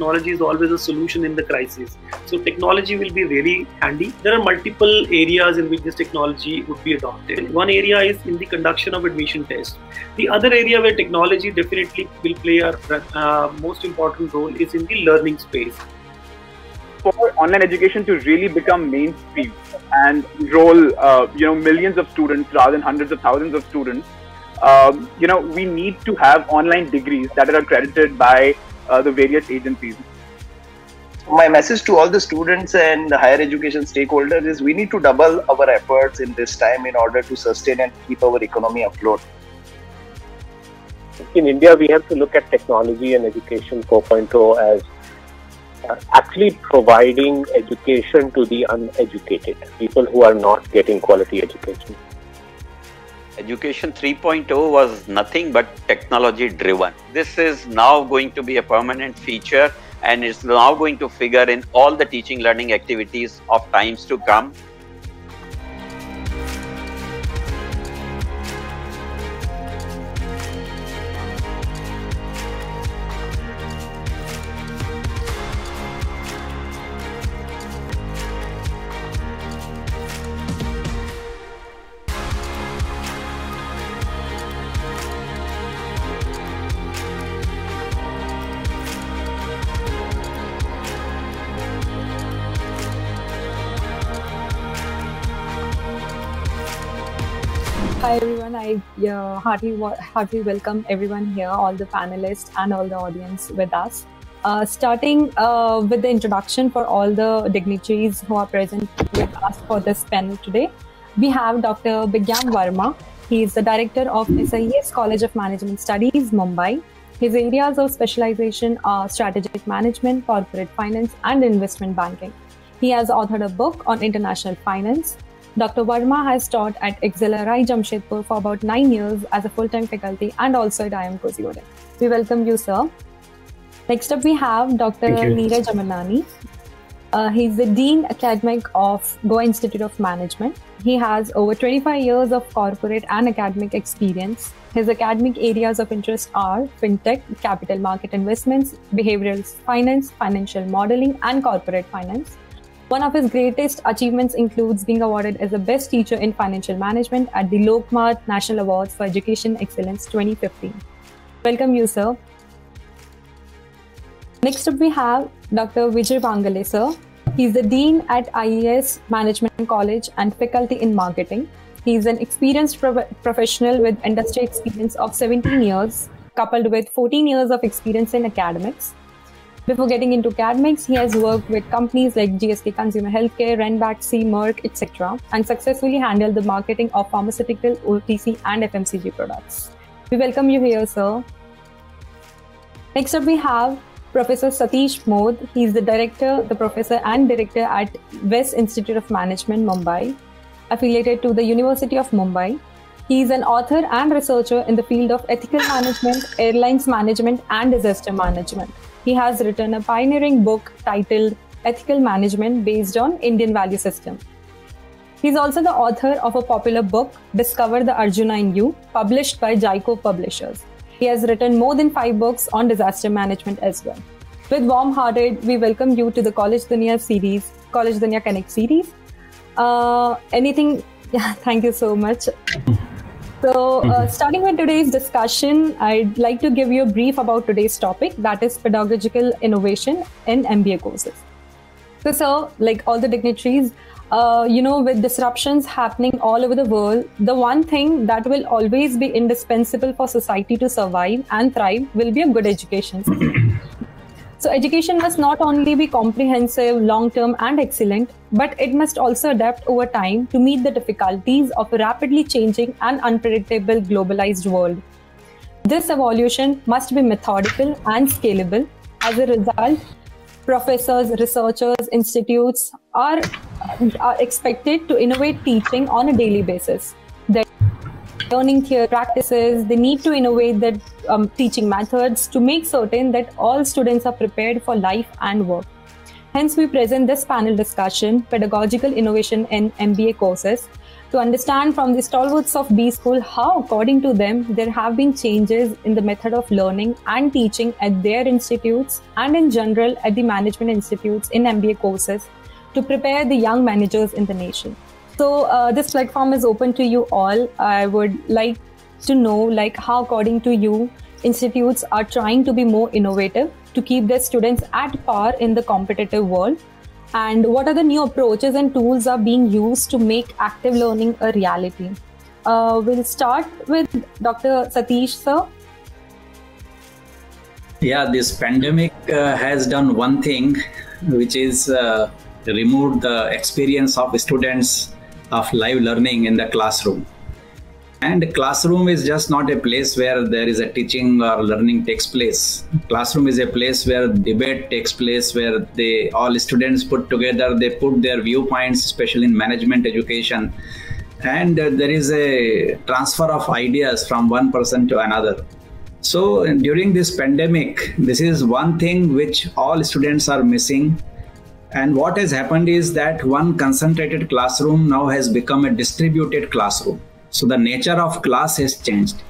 technology is always a solution in the crisis. So technology will be really handy. There are multiple areas in which this technology would be adopted. One area is in the conduction of admission tests. The other area where technology definitely will play a most important role is in the learning space. For online education to really become mainstream and enroll millions of students rather than hundreds of thousands of students, we need to have online degrees that are accredited by the various agencies. My message to all the students and the higher education stakeholders is we need to double our efforts in this time in order to sustain and keep our economy afloat. In India, we have to look at technology and education 4.0 as actually providing education to the uneducated, people who are not getting quality education. Education 3.0 was nothing but technology driven. This is now going to be a permanent feature and is now going to figure in all the teaching learning activities of times to come. Hi everyone, I heartily welcome everyone here, all the panelists and all the audience with us. Starting with the introduction for all the dignitaries who are present with us for this panel today. We have Dr. Bigyam Verma. He is the Director of SIES College of Management Studies, Mumbai. His areas of specialization are strategic management, corporate finance and investment banking. He has authored a book on international finance. Dr. Verma has taught at XLRI Jamshedpur for about 9 years as a full-time faculty and also at IIM Kozhikode. We welcome you, sir. Next up, we have Dr. Neeraj Amarnani. He's the Dean Academic of Goa Institute of Management. He has over 25 years of corporate and academic experience. His academic areas of interest are fintech, capital market investments, behavioral finance, financial modeling, and corporate finance. One of his greatest achievements includes being awarded as the best teacher in financial management at the Lokmat National Awards for Education Excellence 2015. Welcome you, sir. Next up, we have Dr. Vijay Bangale, sir. He's the Dean at IES Management College and faculty in marketing. He's an experienced professional with industry experience of 17 years, coupled with 14 years of experience in academics. Before getting into academics, he has worked with companies like GSK Consumer Healthcare, Renback, C, Merck, etc. and successfully handled the marketing of pharmaceutical, OTC and FMCG products. We welcome you here, sir. Next up, we have Professor Satish Modh. He is the professor and director at West Institute of Management, Mumbai, affiliated to the University of Mumbai. He is an author and researcher in the field of ethical management, airlines management and disaster management. He has written a pioneering book titled Ethical Management based on Indian value system. He is also the author of a popular book, Discover the Arjuna in You, published by Jaico Publishers. He has written more than 5 books on disaster management as well. With warm-hearted, we welcome you to the College Dunia series, College Dunia Connect series. Thank you so much. So, starting with today's discussion, I'd like to give you a brief about today's topic, that is pedagogical innovation in MBA courses. So, sir, like all the dignitaries, with disruptions happening all over the world, the one thing that will always be indispensable for society to survive and thrive will be a good education system. So education must not only be comprehensive, long-term and excellent, but it must also adapt over time to meet the difficulties of a rapidly changing and unpredictable globalized world. This evolution must be methodical and scalable. As a result, professors, researchers, institutes are expected to innovate teaching on a daily basis. They're learning theory practices, they need to innovate their teaching methods to make certain that all students are prepared for life and work. Hence, we present this panel discussion, Pedagogical Innovation in MBA Courses, to understand from the stalwarts of B School how, according to them, there have been changes in the method of learning and teaching at their institutes and in general at the management institutes in MBA courses to prepare the young managers in the nation. So this platform is open to you all. I would like to know how, according to you, institutes are trying to be more innovative to keep their students at par in the competitive world, and what are the new approaches and tools are being used to make active learning a reality. We'll start with Dr. Satish, sir. Yeah, this pandemic has done one thing, which is removed the experience of students of live learning in the classroom. And classroom is just not a place where there is a teaching or learning takes place. Classroom is a place where debate takes place, where all students put together, they put their viewpoints, especially in management education. And there is a transfer of ideas from one person to another. So during this pandemic, this is one thing which all students are missing. And what has happened is that one concentrated classroom now has become a distributed classroom. So the nature of class has changed,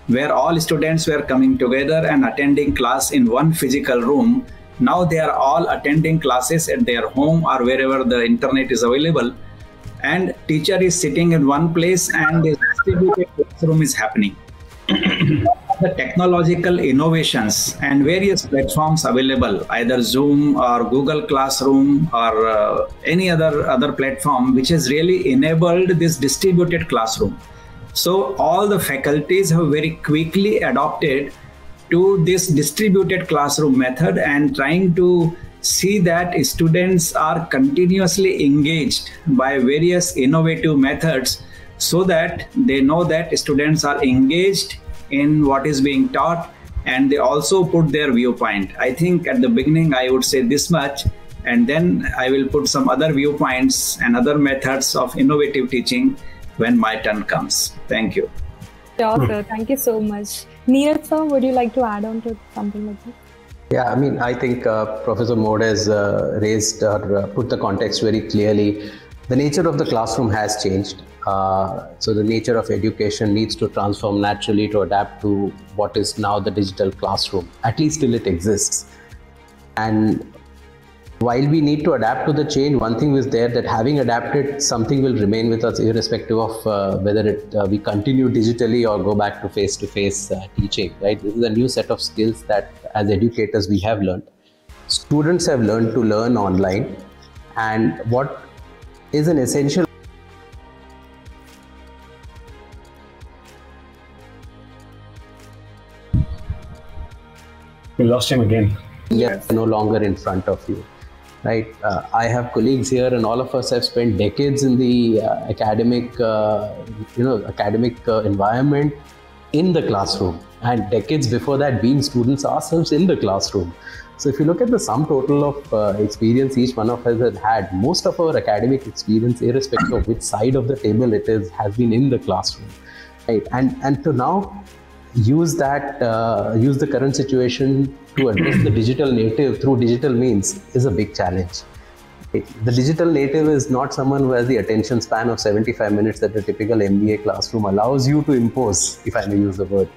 where all students were coming together and attending class in one physical room. Now they are all attending classes at their home or wherever the internet is available. And teacher is sitting in one place and the distributed classroom is happening. The technological innovations and various platforms available, either Zoom or Google Classroom or any other platform, which has really enabled this distributed classroom. So all the faculties have very quickly adopted to this distributed classroom method and trying to see that students are continuously engaged by various innovative methods so that they know that students are engaged in what is being taught and they also put their viewpoint. I think at the beginning I would say this much, and then I will put some other viewpoints and other methods of innovative teaching when my turn comes. Thank you. Sure, sir. Thank you so much. Neeraj, sir, would you like to add on to something like this? Yeah, I mean, I think Professor Mode has raised or put the context very clearly. The nature of the classroom has changed. So the nature of education needs to transform naturally to adapt to what is now the digital classroom, at least till it exists. And while we need to adapt to the change, one thing is there that having adapted, something will remain with us irrespective of whether we continue digitally or go back to face-to-face teaching, right? This is a new set of skills that as educators we have learned. Students have learned to learn online, and what is an essential We lost him again. Yes, no longer in front of you. Right, I have colleagues here, and all of us have spent decades in the academic environment in the classroom, and decades before that being students ourselves in the classroom. So if you look at the sum total of experience each one of us has had, most of our academic experience, irrespective of which side of the table it is, has been in the classroom. Right, and to now use the current situation to address the digital native through digital means is a big challenge. The digital native is not someone who has the attention span of 75 minutes that a typical MBA classroom allows you to impose, if I may use the word.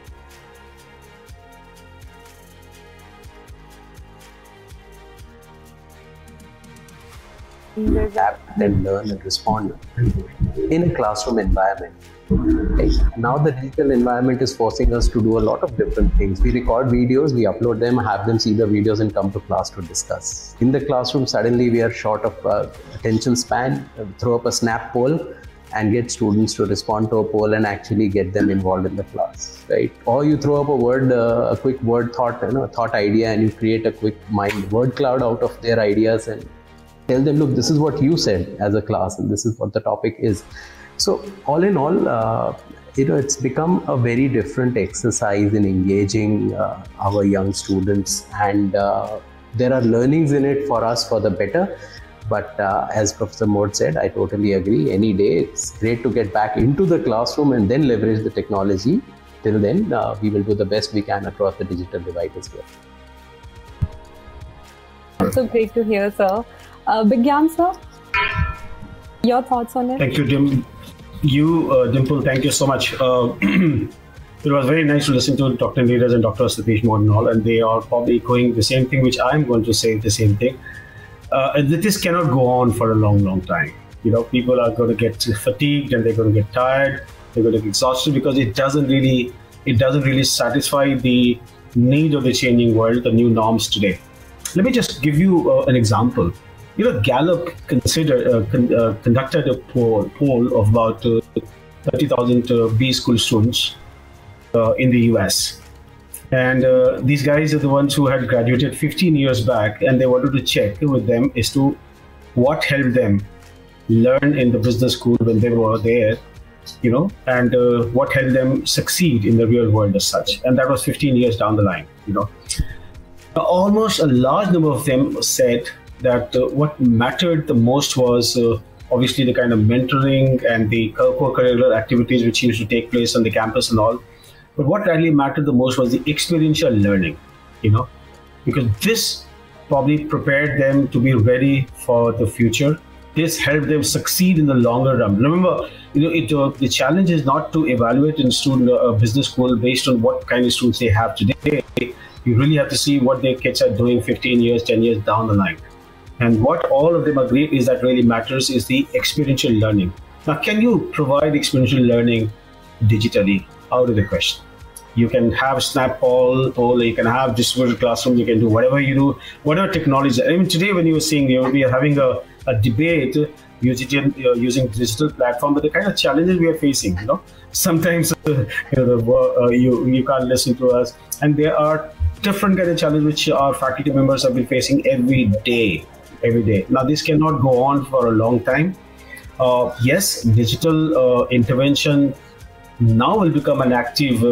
Adapt and learn and respond in a classroom environment. Right. Now the digital environment is forcing us to do a lot of different things. We record videos, we upload them, have them see the videos and come to class to discuss. In the classroom, suddenly we are short of attention span, throw up a snap poll and get students to respond to a poll and actually get them involved in the class, right? Or you throw up a quick word thought, thought idea, and you create a quick mind word cloud out of their ideas and tell them, look, this is what you said as a class and this is what the topic is. So all in all, it's become a very different exercise in engaging our young students, and there are learnings in it for us for the better. But as Professor Mode said, I totally agree. Any day, it's great to get back into the classroom and then leverage the technology. Till then, we will do the best we can across the digital divide as well. So great to hear, sir. Vigyan, sir, your thoughts on it? Thank you, Jim. Dimple, thank you so much. It was very nice to listen to Dr. Neeraj and Dr. Satish Mohanlal, and they are probably echoing the same thing, which I'm going to say the same thing. This cannot go on for a long, long time. People are going to get fatigued and they're going to get tired. They're going to get exhausted because it doesn't really satisfy the need of the changing world, the new norms today. Let me just give you an example. Gallup conducted a poll of about 30,000 B school students in the US. And these guys are the ones who had graduated 15 years back, and they wanted to check with them as to what helped them learn in the business school when they were there, and what helped them succeed in the real world as such. And that was 15 years down the line, Almost a large number of them said that what mattered the most was obviously the kind of mentoring and the co-curricular activities which used to take place on the campus and all. But what really mattered the most was the experiential learning, because this probably prepared them to be ready for the future. This helped them succeed in the longer run. Remember, the challenge is not to evaluate in business school based on what kind of students they have today. You really have to see what their kids are doing 15 years, 10 years down the line. And what all of them agree is that really matters is the experiential learning. Now, can you provide experiential learning digitally? Out of the question. You can have Snap poll, you can have distributed classroom, you can do whatever you do, whatever technology. I mean, today when you were seeing, we are having a debate using digital platform, but the kind of challenges we are facing, sometimes you can't listen to us, and there are different kind of challenges which our faculty members have been facing every day. Now, this cannot go on for a long time. Yes, digital intervention now will become an active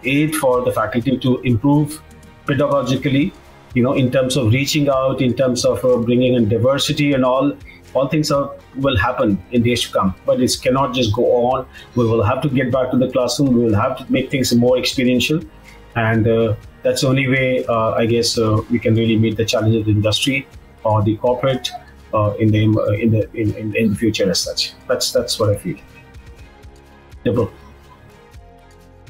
aid for the faculty to improve pedagogically, in terms of reaching out, in terms of bringing in diversity and all things will happen in days to come. But this cannot just go on. We will have to get back to the classroom. We will have to make things more experiential. And that's the only way, I guess, we can really meet the challenges of the industry or the corporate in the future as such. That's what I feel. Deborah.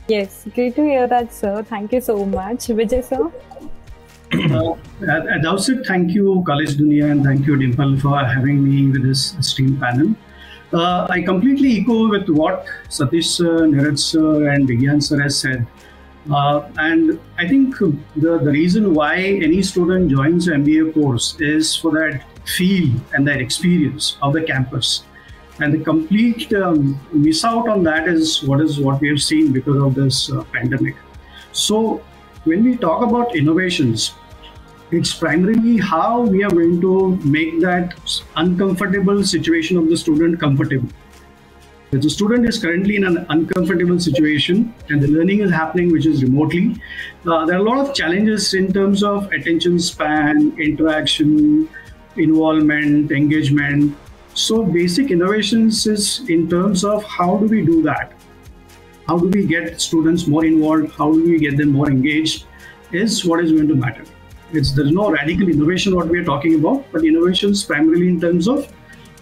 Yes, great to hear that, sir. Thank you so much. Vijay, sir? At the outset, thank you, College Dunia, and thank you, Dimple, for having me with this esteemed panel. I completely echo with what Satish sir, Neeraj sir, and Vigyan sir has said. And I think the reason why any student joins an MBA course is for that feel and that experience of the campus. And the complete miss out on that is what we have seen because of this pandemic. So when we talk about innovations, it's primarily how we are going to make that uncomfortable situation of the student comfortable. If the student is currently in an uncomfortable situation and the learning is happening, which is remotely, there are a lot of challenges in terms of attention span, interaction, involvement, engagement. So basic innovations is in terms of how do we do that? How do we get students more involved? How do we get them more engaged is what is going to matter. There's no radical innovation what we are talking about, but innovations primarily in terms of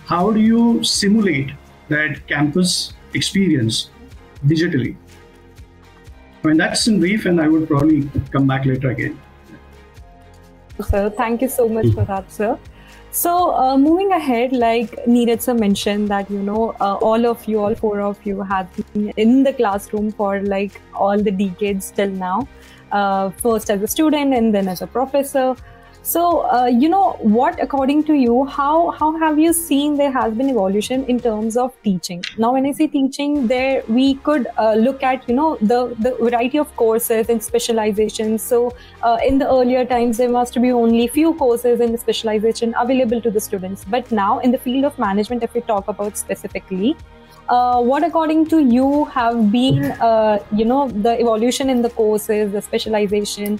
how do you simulate that campus experience digitally. I mean, that's in brief, and I would probably come back later again. Sir, thank you so much for that, sir. So moving ahead, like Neeraj sir mentioned that, all four of you have been in the classroom for like all the decades till now, first as a student and then as a professor. So, what according to you, how have you seen there has been evolution in terms of teaching? Now, when I say teaching, there we could look at, the variety of courses and specializations. So, in the earlier times, there must be only few courses and specialization available to the students. But now in the field of management, if we talk about specifically, what according to you have been, the evolution in the courses, the specialization,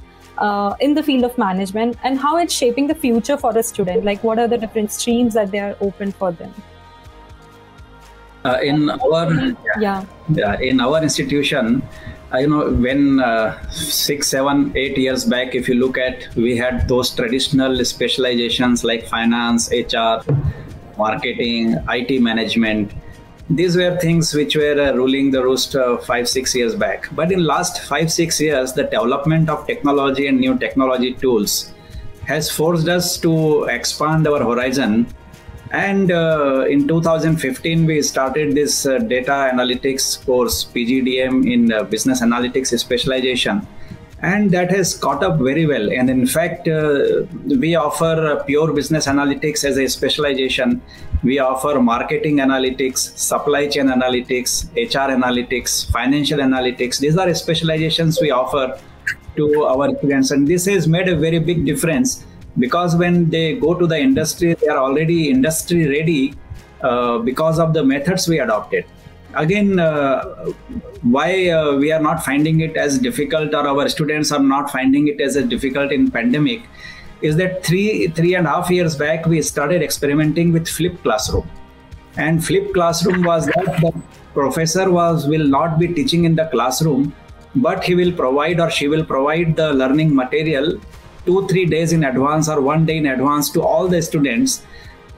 in the field of management, and how it's shaping the future for a student? Like, what are the different streams that they are open for them? In our institution, when 6, 7, 8 years back, if you look at, we had those traditional specializations like finance, HR, marketing, IT management. These were things which were ruling the roost 5-6 years back. But in last 5-6 years, the development of technology and new technology tools has forced us to expand our horizon. And in 2015, we started this data analytics course, PGDM, in business analytics specialization. And that has caught up very well. And in fact, we offer pure business analytics as a specialization. We offer marketing analytics, supply chain analytics, HR analytics, financial analytics. These are specializations we offer to our students. And this has made a very big difference, because when they go to the industry, they are already industry ready because of the methods we adopted. Again, why we are not finding it as difficult, or our students are not finding it as a difficult in pandemic, is that 3.5 years back, we started experimenting with flipped classroom. And flipped classroom was that the professor will not be teaching in the classroom, but he will provide, or she will provide, the learning material 2-3 days in advance or 1 day in advance to all the students.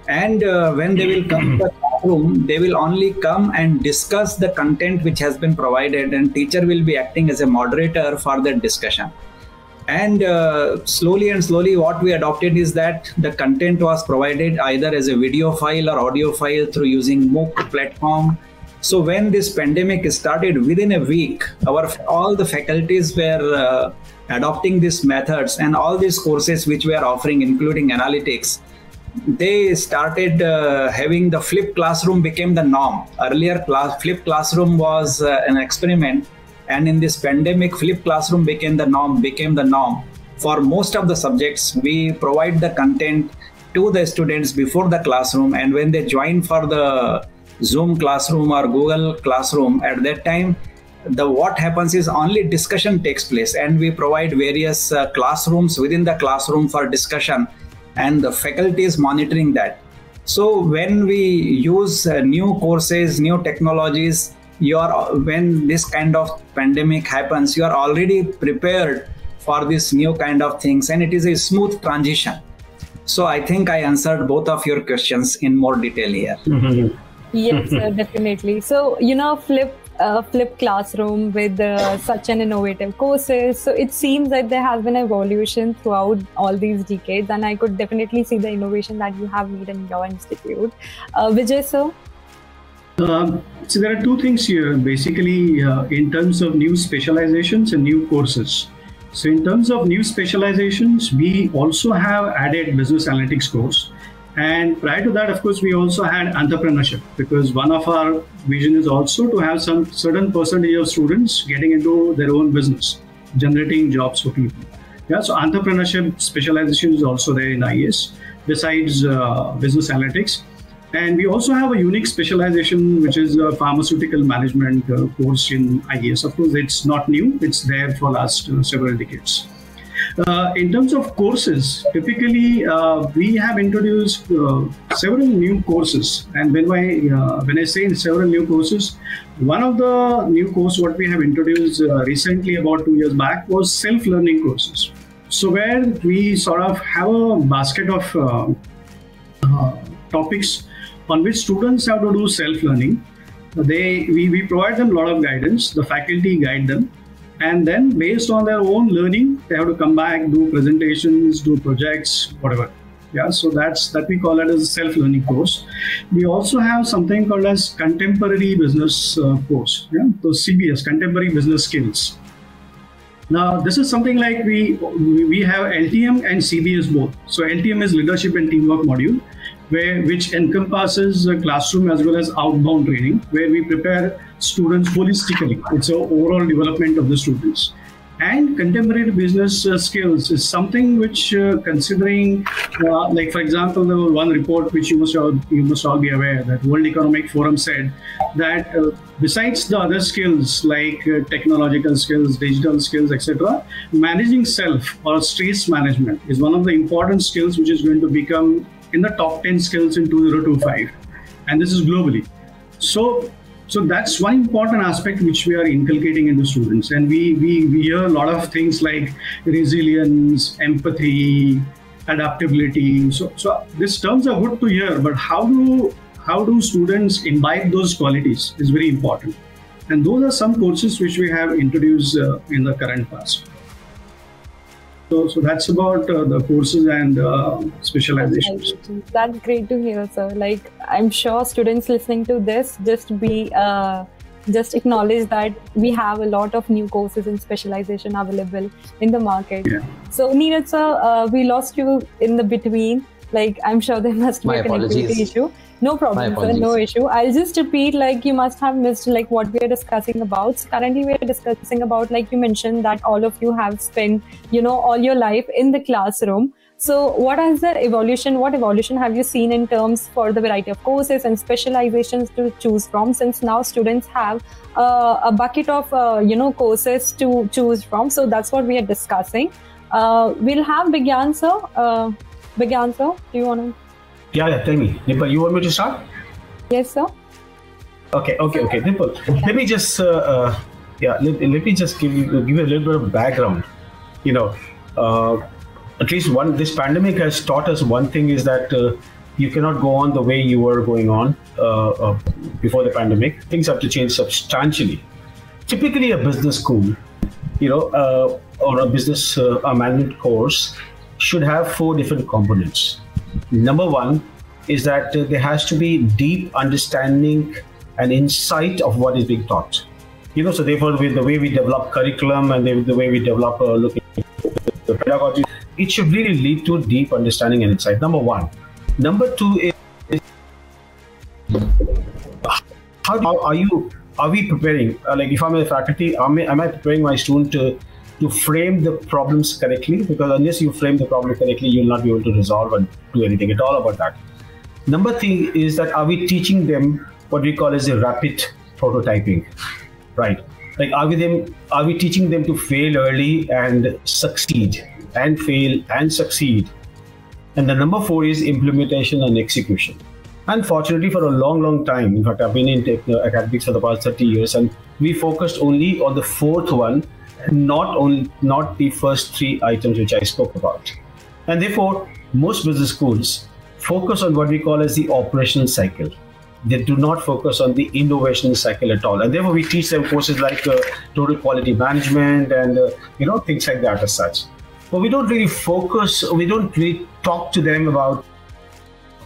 And when they will come to the classroom, they will only come and discuss the content which has been provided, and teacher will be acting as a moderator for that discussion. And slowly what we adopted is that the content was provided either as a video file or audio file through using MOOC platform. So when this pandemic started, within a week, all the faculties were adopting these methods, and all these courses which we are offering, including analytics, they started having the flipped classroom became the norm. Earlier, flipped classroom was an experiment, and in this pandemic, flipped classroom became the norm. For most of the subjects, we provide the content to the students before the classroom, and when they join for the Zoom classroom or Google classroom, at that time, what happens is only discussion takes place, and we provide various classrooms within the classroom for discussion, and the faculty is monitoring that. So when we use new courses, new technologies, when this kind of pandemic happens, you are already prepared for this new kind of things, and it is a smooth transition. So I think I answered both of your questions in more detail here. Mm-hmm. Yes, definitely. So, flipped classroom with such an innovative courses. So it seems that there has been evolution throughout all these decades, and I could definitely see the innovation that you have made in your institute. Vijay, sir? So there are two things here, basically, in terms of new specializations and new courses. So in terms of new specializations, we also have added business analytics course. And prior to that, of course, we also had entrepreneurship, because one of our vision is also to have some certain percentage of students getting into their own business, generating jobs for people. Yeah, so entrepreneurship specialization is also there in IAS, besides business analytics. And we also have a unique specialization, which is a pharmaceutical management course in IAS. Of course, it's not new, it's there for last several decades. In terms of courses, typically we have introduced several new courses, and when I say several new courses, one of the new courses what we have introduced recently about 2 years back was self-learning courses. So where we sort of have a basket of topics on which students have to do self-learning. We provide them a lot of guidance, the faculty guide them. And then based on their own learning, they have to come back, do presentations, do projects, whatever. Yeah, so that we call it as a self-learning course. We also have something called as contemporary business course. Yeah, so CBS, contemporary business skills. Now, this is something like we have LTM and CBS both. So LTM is leadership and teamwork module, which encompasses classroom as well as outbound training, where we prepare students holistically. It's an overall development of the students. And contemporary business skills is something which, considering, like for example, there was one report which you must all be aware that World Economic Forum said that besides the other skills like technological skills, digital skills, etc., managing self or stress management is one of the important skills which is going to become in the top 10 skills in 2025, and this is globally. So that's one important aspect which we are inculcating in the students, and we hear a lot of things like resilience, empathy, adaptability. So these terms are good to hear, but how how do students imbibe those qualities is very important. And those are some courses which we have introduced in the current past. So that's about the courses and specializations. That's great to hear, sir. Like, I'm sure students listening to this just acknowledge that we have a lot of new courses and specialization available in the market. Yeah. So Neeraj sir, we lost you in the between. Like, I'm sure there must be a connectivity issue. No problem, sir. No issue. I'll just repeat, like, you must have missed like what we are discussing about. So currently we are discussing about, like you mentioned, that all of you have spent, all your life in the classroom. So what evolution have you seen in terms for the variety of courses and specializations to choose from, since now students have a bucket of, courses to choose from? So that's what we are discussing. We'll have Bigyan sir. Bigyan sir, do you want to? Yeah, tell me. Dimple, you want me to start? Yes, sir. Okay. Dimple, let me just let me just give you a little bit of background. At least this pandemic has taught us one thing, is that you cannot go on the way you were going on before the pandemic. Things have to change substantially. Typically, a business school, or a business management course should have 4 different components. Number 1 is that there has to be deep understanding and insight of what is being taught. So therefore, with the way we develop curriculum and the way we develop looking at the pedagogy, it should really lead to deep understanding and insight. Number 1. Number 2 is are we preparing? Like, if I'm a faculty, am I preparing my student to frame the problems correctly? Because unless you frame the problem correctly, you'll not be able to resolve and do anything at all about that. Number 3 is that, are we teaching them what we call as a rapid prototyping, right? Like, are we teaching them to fail early and succeed, and fail and succeed? And the number 4 is implementation and execution. Unfortunately, for a long time, in fact, I've been in academics for the past 30 years, and we focused only on the 4th one, not the first 3 items which I spoke about. And therefore, most business schools focus on what we call as the operational cycle. They do not focus on the innovation cycle at all. And therefore, we teach them courses like total quality management and things like that as such. But we don't really focus. We don't really talk to them about.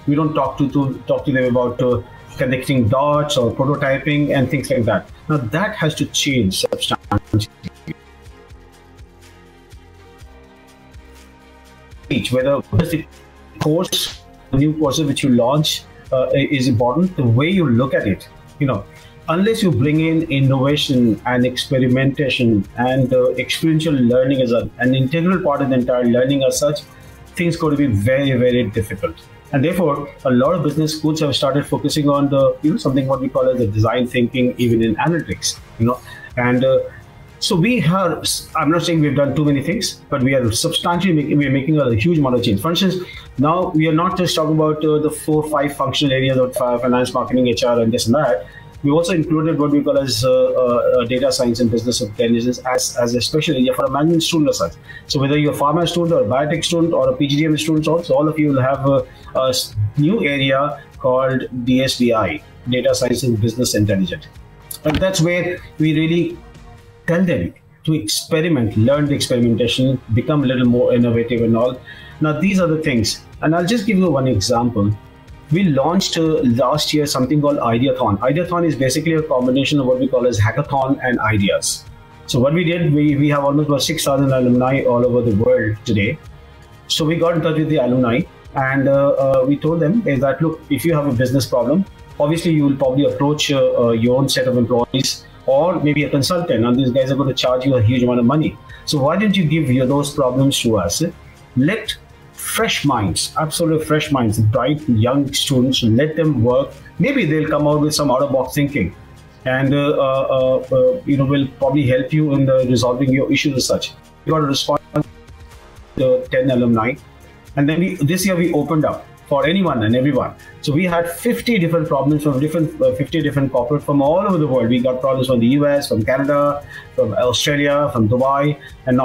We don't talk to them about connecting dots or prototyping and things like that. Now that has to change substantially. Whether the course, the new courses which you launch is important. The way you look at it, unless you bring in innovation and experimentation and experiential learning as an integral part of the entire learning as such, things going to be very, very difficult. And therefore, a lot of business schools have started focusing on the something what we call as the design thinking, even in analytics. And so we are. I'm not saying we've done too many things, but we are substantially making a huge amount of change. For instance, now we are not just talking about the 4 or 5 functional areas of finance, marketing, HR, and this and that. We also included what we call as data science and business intelligence as a special area for a management student as such. So whether you're a pharma student or a biotech student or a PGDM student, also all of you will have a new area called DSBI, Data Science and Business Intelligence. And that's where we really tell them to experiment, learn the experimentation, become a little more innovative and all. Now, these are the things. And I'll just give you one example. We launched last year something called Ideathon. Ideathon is basically a combination of what we call as hackathon and ideas. So what we did, we have almost about 6,000 alumni all over the world today. So we got in touch with the alumni and we told them is that, look, if you have a business problem, obviously you will probably approach your own set of employees or maybe a consultant, and these guys are going to charge you a huge amount of money. So why don't you give those problems to us? Let fresh minds, absolute fresh minds, bright young students, let them work. Maybe they'll come out with some out-of-box thinking, and will probably help you in resolving your issues as such. We got a response to 10 alumni, and then this year we opened up for anyone and everyone. So we had 50 different problems from 50 different corporates from all over the world. We got problems from the US, from Canada, from Australia, from Dubai, and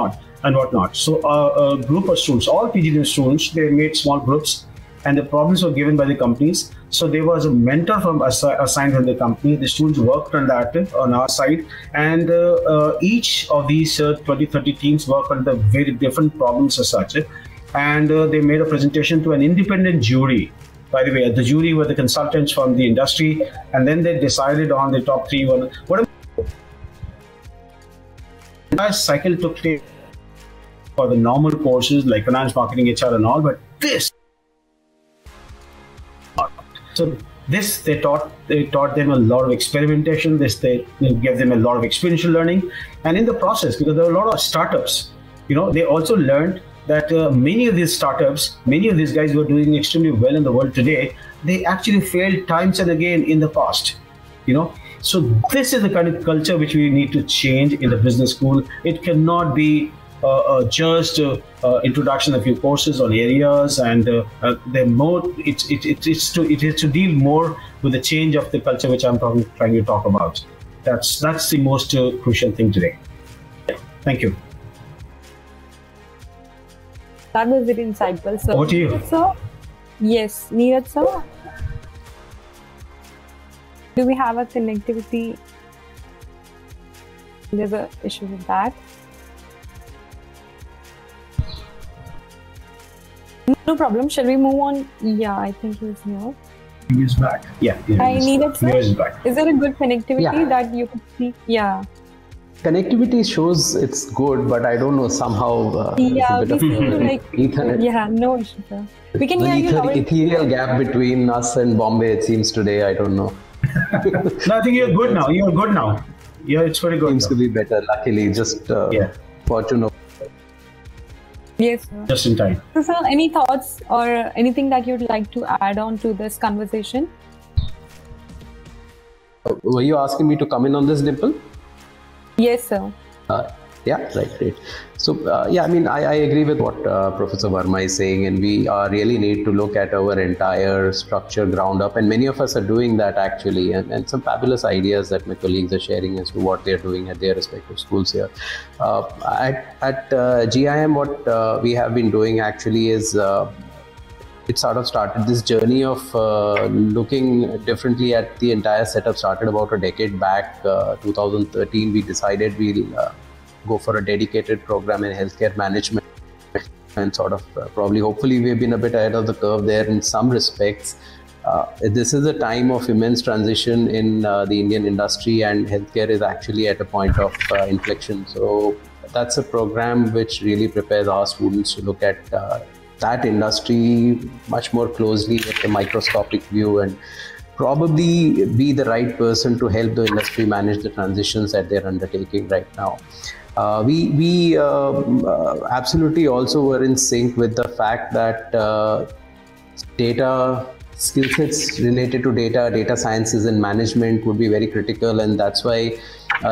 whatnot. So a group of students, all PGDM students, they made small groups, and the problems were given by the companies. So there was a mentor assigned from the company. The students worked on that on our side, and each of these 20-30 teams worked on the very different problems as such. And they made a presentation to an independent jury. By the way, the jury were the consultants from the industry, and then they decided on the top 3. The entire cycle took place for the normal courses like finance, marketing, HR, and all. But this, they taught them a lot of experimentation. They gave them a lot of experiential learning, and in the process, because there were a lot of startups, they also learned that many of these startups, many of these guys who are doing extremely well in the world today, they actually failed times and again in the past. So this is the kind of culture which we need to change in the business school. It cannot be just introduction of a few courses on areas, and it is to deal more with the change of the culture which I'm trying to talk about. That's the most crucial thing today. Thank you. That was very insightful, sir. Over to you. Sir? Yes, Neeraj sir. Do we have a connectivity? There's an issue with that. No problem. Shall we move on? Yeah, I think he's here. He is back. Yeah. I Neeraj sir. He is back. Is there a good connectivity that you could see? Yeah. Connectivity shows it's good, but I don't know, somehow yeah, it's a bit of Ethernet. Yeah, no issue, sir. We can hear you. Ethereal gap between us and Bombay, it seems today. I don't know. No, I think you're good now. You're good now. Yeah, it's very good. Seems to be better. Luckily, just fortunate. Yes, sir. Just in time. So, sir, any thoughts or anything that you'd like to add on to this conversation? Were you asking me to come in on this, Dimple? Yes, sir. Yeah, right, great. So, I agree with what Professor Verma is saying, and we really need to look at our entire structure ground up, and many of us are doing that actually, and some fabulous ideas that my colleagues are sharing as to what they're doing at their respective schools here. At GIM, what we have been doing actually is it sort of started this journey of looking differently at the entire setup. Started about a decade back, 2013. We decided we'll go for a dedicated program in healthcare management, and sort of hopefully we've been a bit ahead of the curve there in some respects. This is a time of immense transition in the Indian industry, and healthcare is actually at a point of inflection. So that's a program which really prepares our students to look at that industry much more closely with a microscopic view, and probably be the right person to help the industry manage the transitions that they're undertaking right now. We absolutely also were in sync with the fact that data skill sets related to data sciences and management would be very critical, and that's why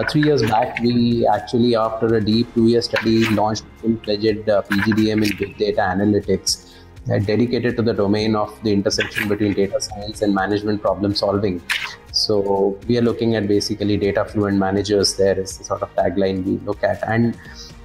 3 years back we actually, after a deep 2-year study, launched a full-fledged PGDM in big data analytics dedicated to the domain of the intersection between data science and management problem solving. So we are looking at basically data fluent managers. There is the sort of tagline we look at, and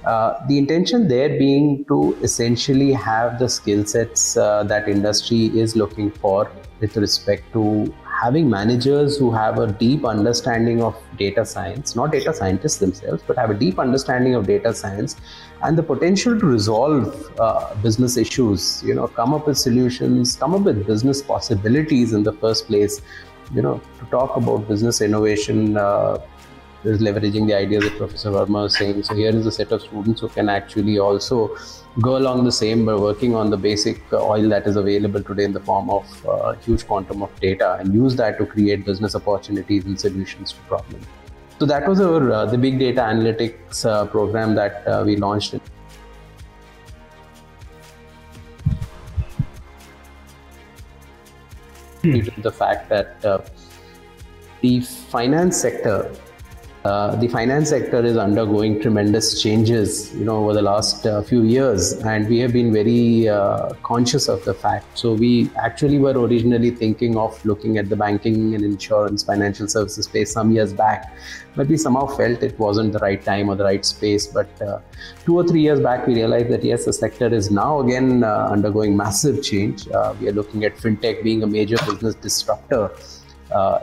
the intention there being to essentially have the skill sets that industry is looking for with respect to having managers who have a deep understanding of data science, not data scientists themselves, but have a deep understanding of data science and the potential to resolve business issues, come up with solutions, come up with business possibilities in the first place, to talk about business innovation, is leveraging the ideas that Professor Verma was saying. So here is a set of students who can actually also go along the same by working on the basic oil that is available today in the form of huge quantum of data, and use that to create business opportunities and solutions to problems. So that was our the big data analytics program that we launched. Due to the fact that the finance sector The finance sector is undergoing tremendous changes, over the last few years, and we have been very conscious of the fact. So we actually were originally thinking of looking at the banking and insurance, financial services space some years back, but we somehow felt it wasn't the right time or the right space. But 2 or 3 years back, we realized that yes, the sector is now again undergoing massive change. We are looking at fintech being a major business disruptor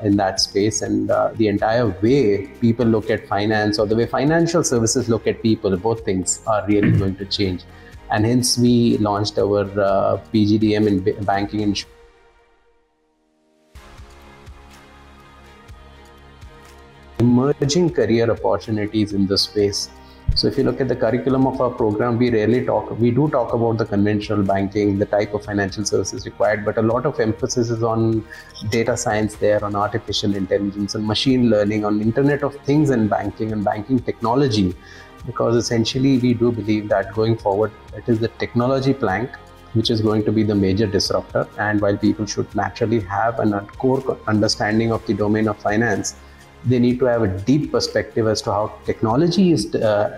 in that space, and the entire way people look at finance, or the way financial services look at people, both things are really going to change. And hence we launched our PGDM in banking and emerging career opportunities in the space. So if you look at the curriculum of our program, we do talk about the conventional banking, the type of financial services required, but a lot of emphasis is on data science there, on artificial intelligence and machine learning, on Internet of Things and banking technology, because essentially we do believe that going forward, it is the technology plank which is going to be the major disruptor. And while people should naturally have a core understanding of the domain of finance, they need to have a deep perspective as to how technology is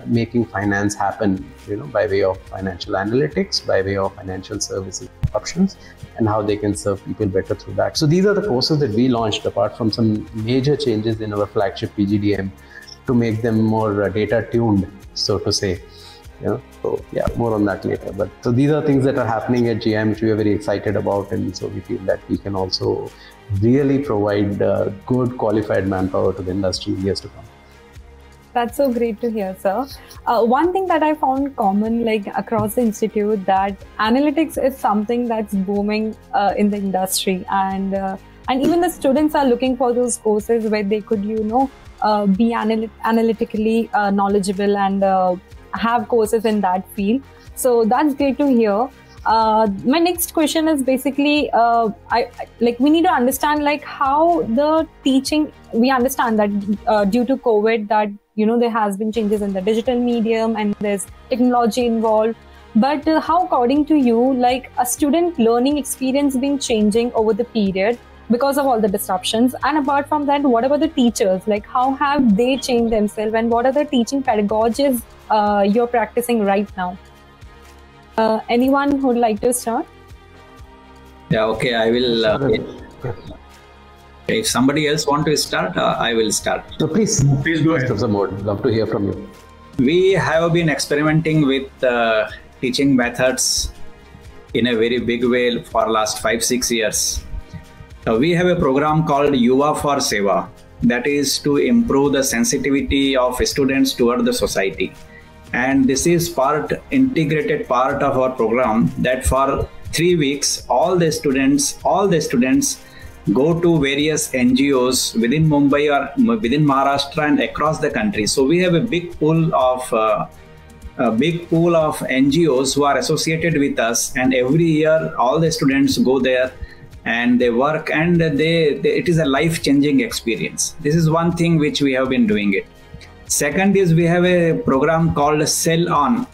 making finance happen, by way of financial analytics, by way of financial services options, and how they can serve people better through that. So these are the courses that we launched, apart from some major changes in our flagship PGDM to make them more data tuned, so to say. So yeah, more on that later. But so these are things that are happening at GIM, which we are very excited about, and so we feel that we can also really provide good qualified manpower to the industry in years to come. That's so great to hear, sir. One thing that I found common, across the institute, that analytics is something that's booming in the industry, and even the students are looking for those courses where they could, be analytically knowledgeable and have courses in that field. So that's great to hear. My next question is basically, we need to understand how the teaching. We understand that due to COVID, that there has been changes in the digital medium and there's technology involved. But how, according to you, a student learning experience been changing over the period because of all the disruptions? And apart from that, what about the teachers? How have they changed themselves, and what are the teaching pedagogies you're practicing right now? Anyone who would like to start? Yeah, okay, I will. If somebody else want to start, I will start. So please go ahead. Love to hear from you. We have been experimenting with teaching methods in a very big way for last 5-6 years. We have a program called Yuva for Seva, that is to improve the sensitivity of students toward the society. And this is integrated part of our program, that for 3 weeks, all the students go to various NGOs within Mumbai or within Maharashtra and across the country. So we have a big pool of NGOs who are associated with us, and every year all the students go there and they work, and it is a life-changing experience. This is one thing which we have been doing it. Second is, we have a program called Sell On.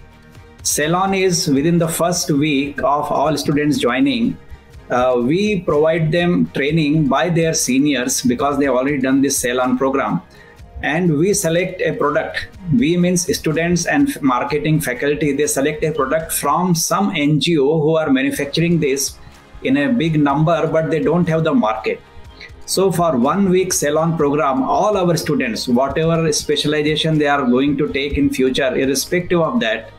Sell On is within the first week of all students joining, we provide them training by their seniors, because they have already done this Sell On program. And we select a product. We means students and marketing faculty, they select a product from some NGO who are manufacturing this in a big number, but they don't have the market. So for 1 week Sell On program, all our students, whatever specialization they are going to take in future, irrespective of that,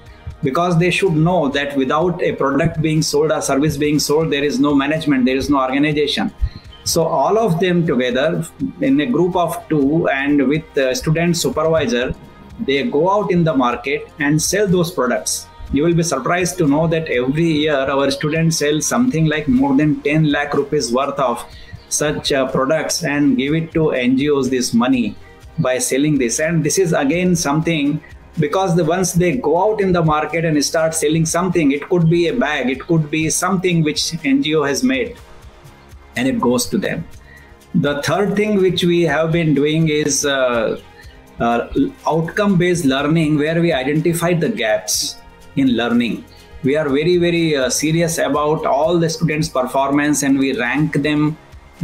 because they should know that without a product being sold or service being sold, there is no management, there is no organization. So all of them together in a group of 2 and with the student supervisor, they go out in the market and sell those products. You will be surprised to know that every year our students sell something like more than 10 lakh rupees worth of such products and give it to NGOs this money by selling this. And this is again something, because once they go out in the market and start selling something, it could be a bag, it could be something which NGO has made, and it goes to them. The third thing which we have been doing is outcome-based learning, where we identify the gaps in learning. We are very, very serious about all the students' performance, and we rank them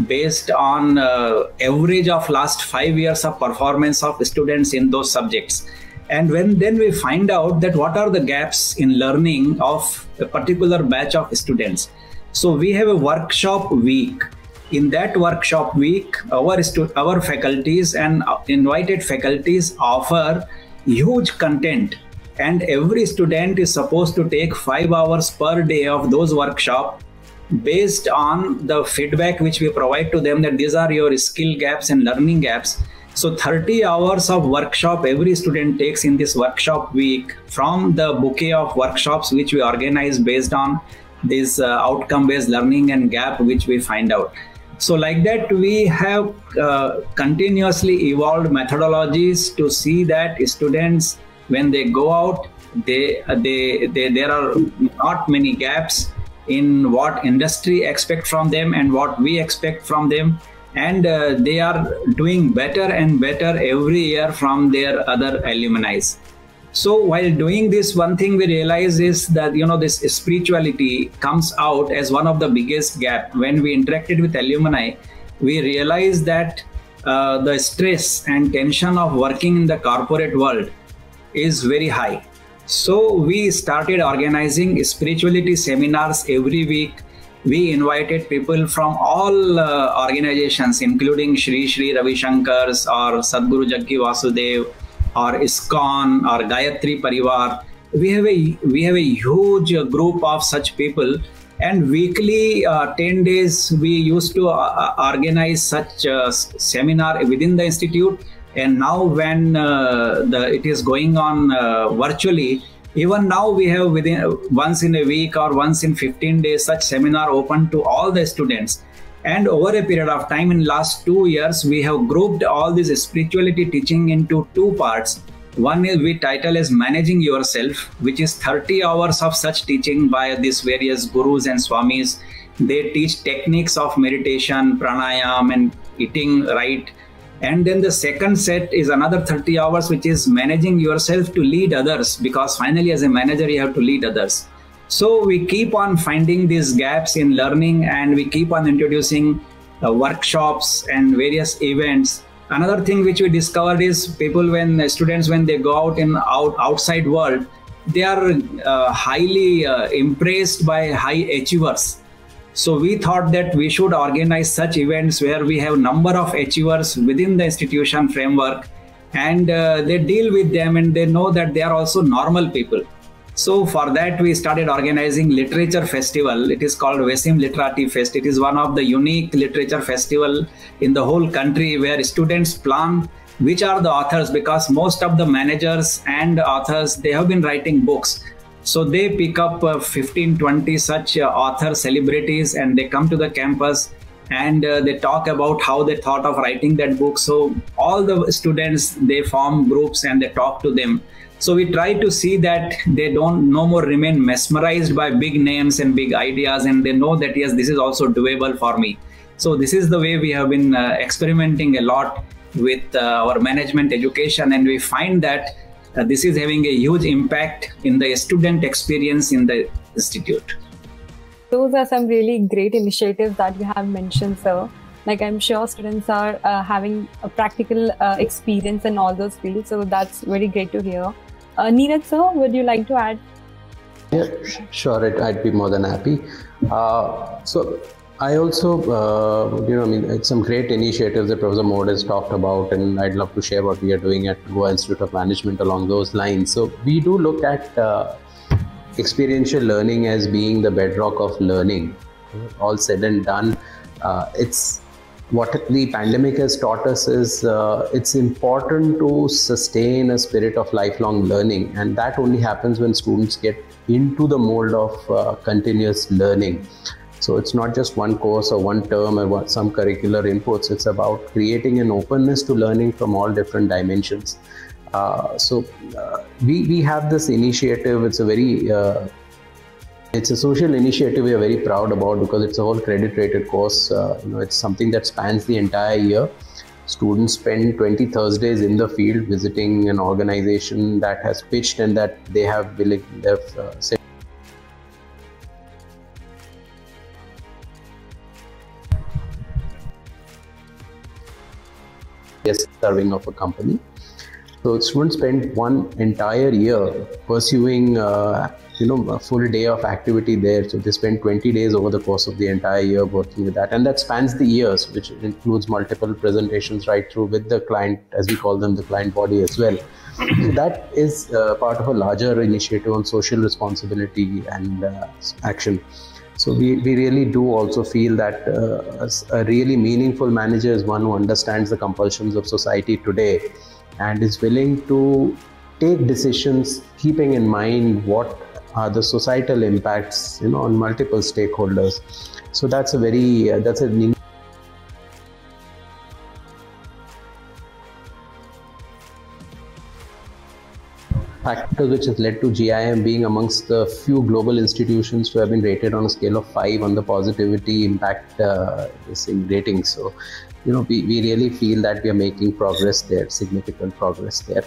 based on average of last 5 years of performance of students in those subjects. And then we find out that what are the gaps in learning of a particular batch of students. So we have a workshop week. In that workshop week, our faculties and invited faculties offer huge content, and every student is supposed to take 5 hours per day of those workshops based on the feedback which we provide to them, that these are your skill gaps and learning gaps. So 30 hours of workshop every student takes in this workshop week from the bouquet of workshops which we organize based on this outcome-based learning and gap which we find out. So like that, we have continuously evolved methodologies to see that students, when they go out, there are not many gaps in what industry expect from them and what we expect from them. And they are doing better and better every year from their other alumni. So while doing this, one thing we realize is that, this spirituality comes out as one of the biggest gap. When we interacted with alumni, we realized that the stress and tension of working in the corporate world is very high. So we started organizing spirituality seminars every week. We invited people from all organizations, including Shri Ravi Shankar's or Sadhguru Jaggi Vasudev or ISKCON or Gayatri Parivar. We have a huge group of such people, and weekly 10 days we used to organize such seminar within the institute. And now when it is going on virtually, even now we have once in a week or once in 15 days such seminar open to all the students. And over a period of time, in last 2 years, we have grouped all this spirituality teaching into 2 parts. One is we title as Managing Yourself, which is 30 hours of such teaching by these various gurus and swamis. They teach techniques of meditation, pranayam, and eating right. And then the second set is another 30 hours, which is managing yourself to lead others, because finally as a manager, you have to lead others. So we keep on finding these gaps in learning, and we keep on introducing workshops and various events. Another thing which we discovered is students, when they go out in outside world, they are highly impressed by high achievers. So we thought that we should organize such events where we have number of achievers within the institution framework, and they deal with them and they know that they are also normal people. So for that, we started organizing literature festival. It is called Vesim Literati Fest. It is one of the unique literature festival in the whole country, where students plan which are the authors, because most of the managers and authors, they have been writing books. So they pick up 15-20 such author celebrities, and they come to the campus and they talk about how they thought of writing that book. So all the students, they form groups and they talk to them. So we try to see that they don't no more remain mesmerized by big names and big ideas, and they know that yes, this is also doable for me. So this is the way we have been experimenting a lot with our management education, and we find that this is having a huge impact in the student experience in the institute. Those are some really great initiatives that you have mentioned, sir. Like, I'm sure students are having a practical experience in all those fields. So that's very great to hear. Neeraj, sir, would you like to add? Yeah, sure. I'd be more than happy. So I also, it's some great initiatives that Professor Mode has talked about, and I'd love to share what we are doing at Goa Institute of Management along those lines. So we do look at experiential learning as being the bedrock of learning. All said and done, it's what the pandemic has taught us is it's important to sustain a spirit of lifelong learning, and that only happens when students get into the mold of continuous learning. So it's not just one course or one term or some curricular inputs. It's about creating an openness to learning from all different dimensions. We have this initiative. It's a social initiative we are very proud about, because it's a whole credit-rated course. It's something that spans the entire year. Students spend 20 Thursdays in the field visiting an organization that has pitched and that they have said. serving of a company. So students spend one entire year pursuing a full day of activity there. So they spend 20 days over the course of the entire year working with that, and that spans the years, which includes multiple presentations right through with the client, as we call them, the client body as well. So that is part of a larger initiative on social responsibility and action. So we really do also feel that a really meaningful manager is one who understands the compulsions of society today and is willing to take decisions keeping in mind what are the societal impacts, on multiple stakeholders. So that's a very factor which has led to GIM being amongst the few global institutions to have been rated on a scale of 5 on the positivity impact rating. So, we really feel that we are making progress there, significant progress there.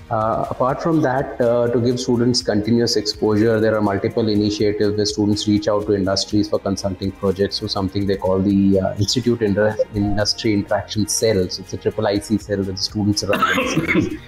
Apart from that, to give students continuous exposure, there are multiple initiatives where students reach out to industries for consulting projects. So something they call the Institute Industry Interaction Cells. It's a IIIC cell that the students run.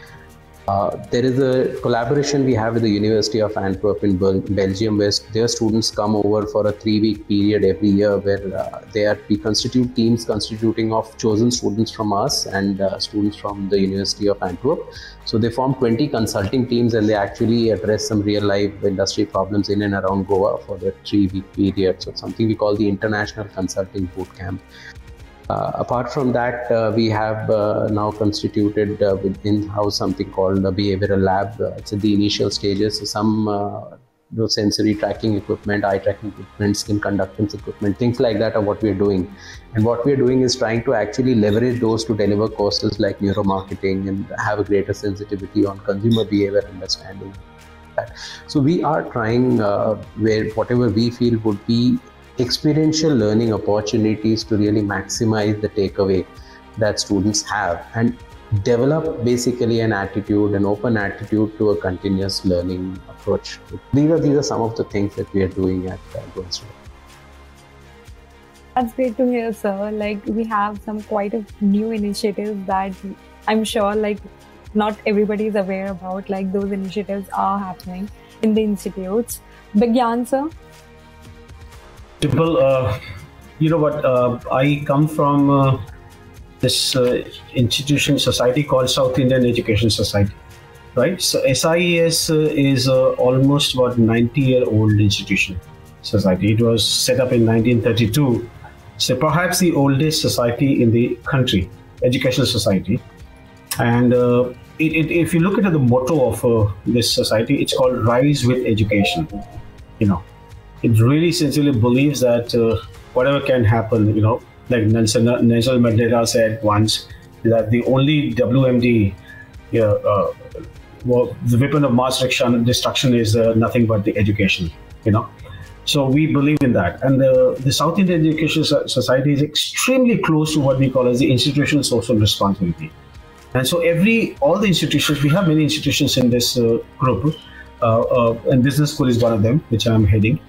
There is a collaboration we have with the University of Antwerp in Belgium, where their students come over for a 3-week period every year, where we constitute teams constituting of chosen students from us and students from the University of Antwerp. So they form 20 consulting teams, and they actually address some real-life industry problems in and around Goa for the 3-week period. So it's something we call the International Consulting Bootcamp. Apart from that, we have now constituted in-house something called a behavioral lab. It's at the initial stages. So some sensory tracking equipment, eye tracking equipment, skin conductance equipment, things like that are what we're doing. And what we're doing is trying to actually leverage those to deliver courses like neuromarketing and have a greater sensitivity on consumer behavior understanding. So we are trying where whatever we feel would be experiential learning opportunities to really maximize the takeaway that students have and develop basically an open attitude to a continuous learning approach. These are some of the things that we are doing at Goenstruct. That's great to hear, sir. Like, we have some quite a new initiatives that I'm sure not everybody is aware about. Those initiatives are happening in the institutes. Vigyan, sir? Dimple, you know what? I come from this institution society called South Indian Education Society, right? So SIES is almost about 90-year-old institution society. It was set up in 1932. So perhaps the oldest society in the country, educational society. And if you look at the motto of this society, it's called Rise with Education. It really sincerely believes that whatever can happen, like Nelson Mandela said once, that the only WMD, the weapon of mass destruction is nothing but the education, So we believe in that. And the South Indian Education Society is extremely close to what we call as the institutional social responsibility. And so all the institutions, we have many institutions in this group, and business school is one of them, which I'm heading.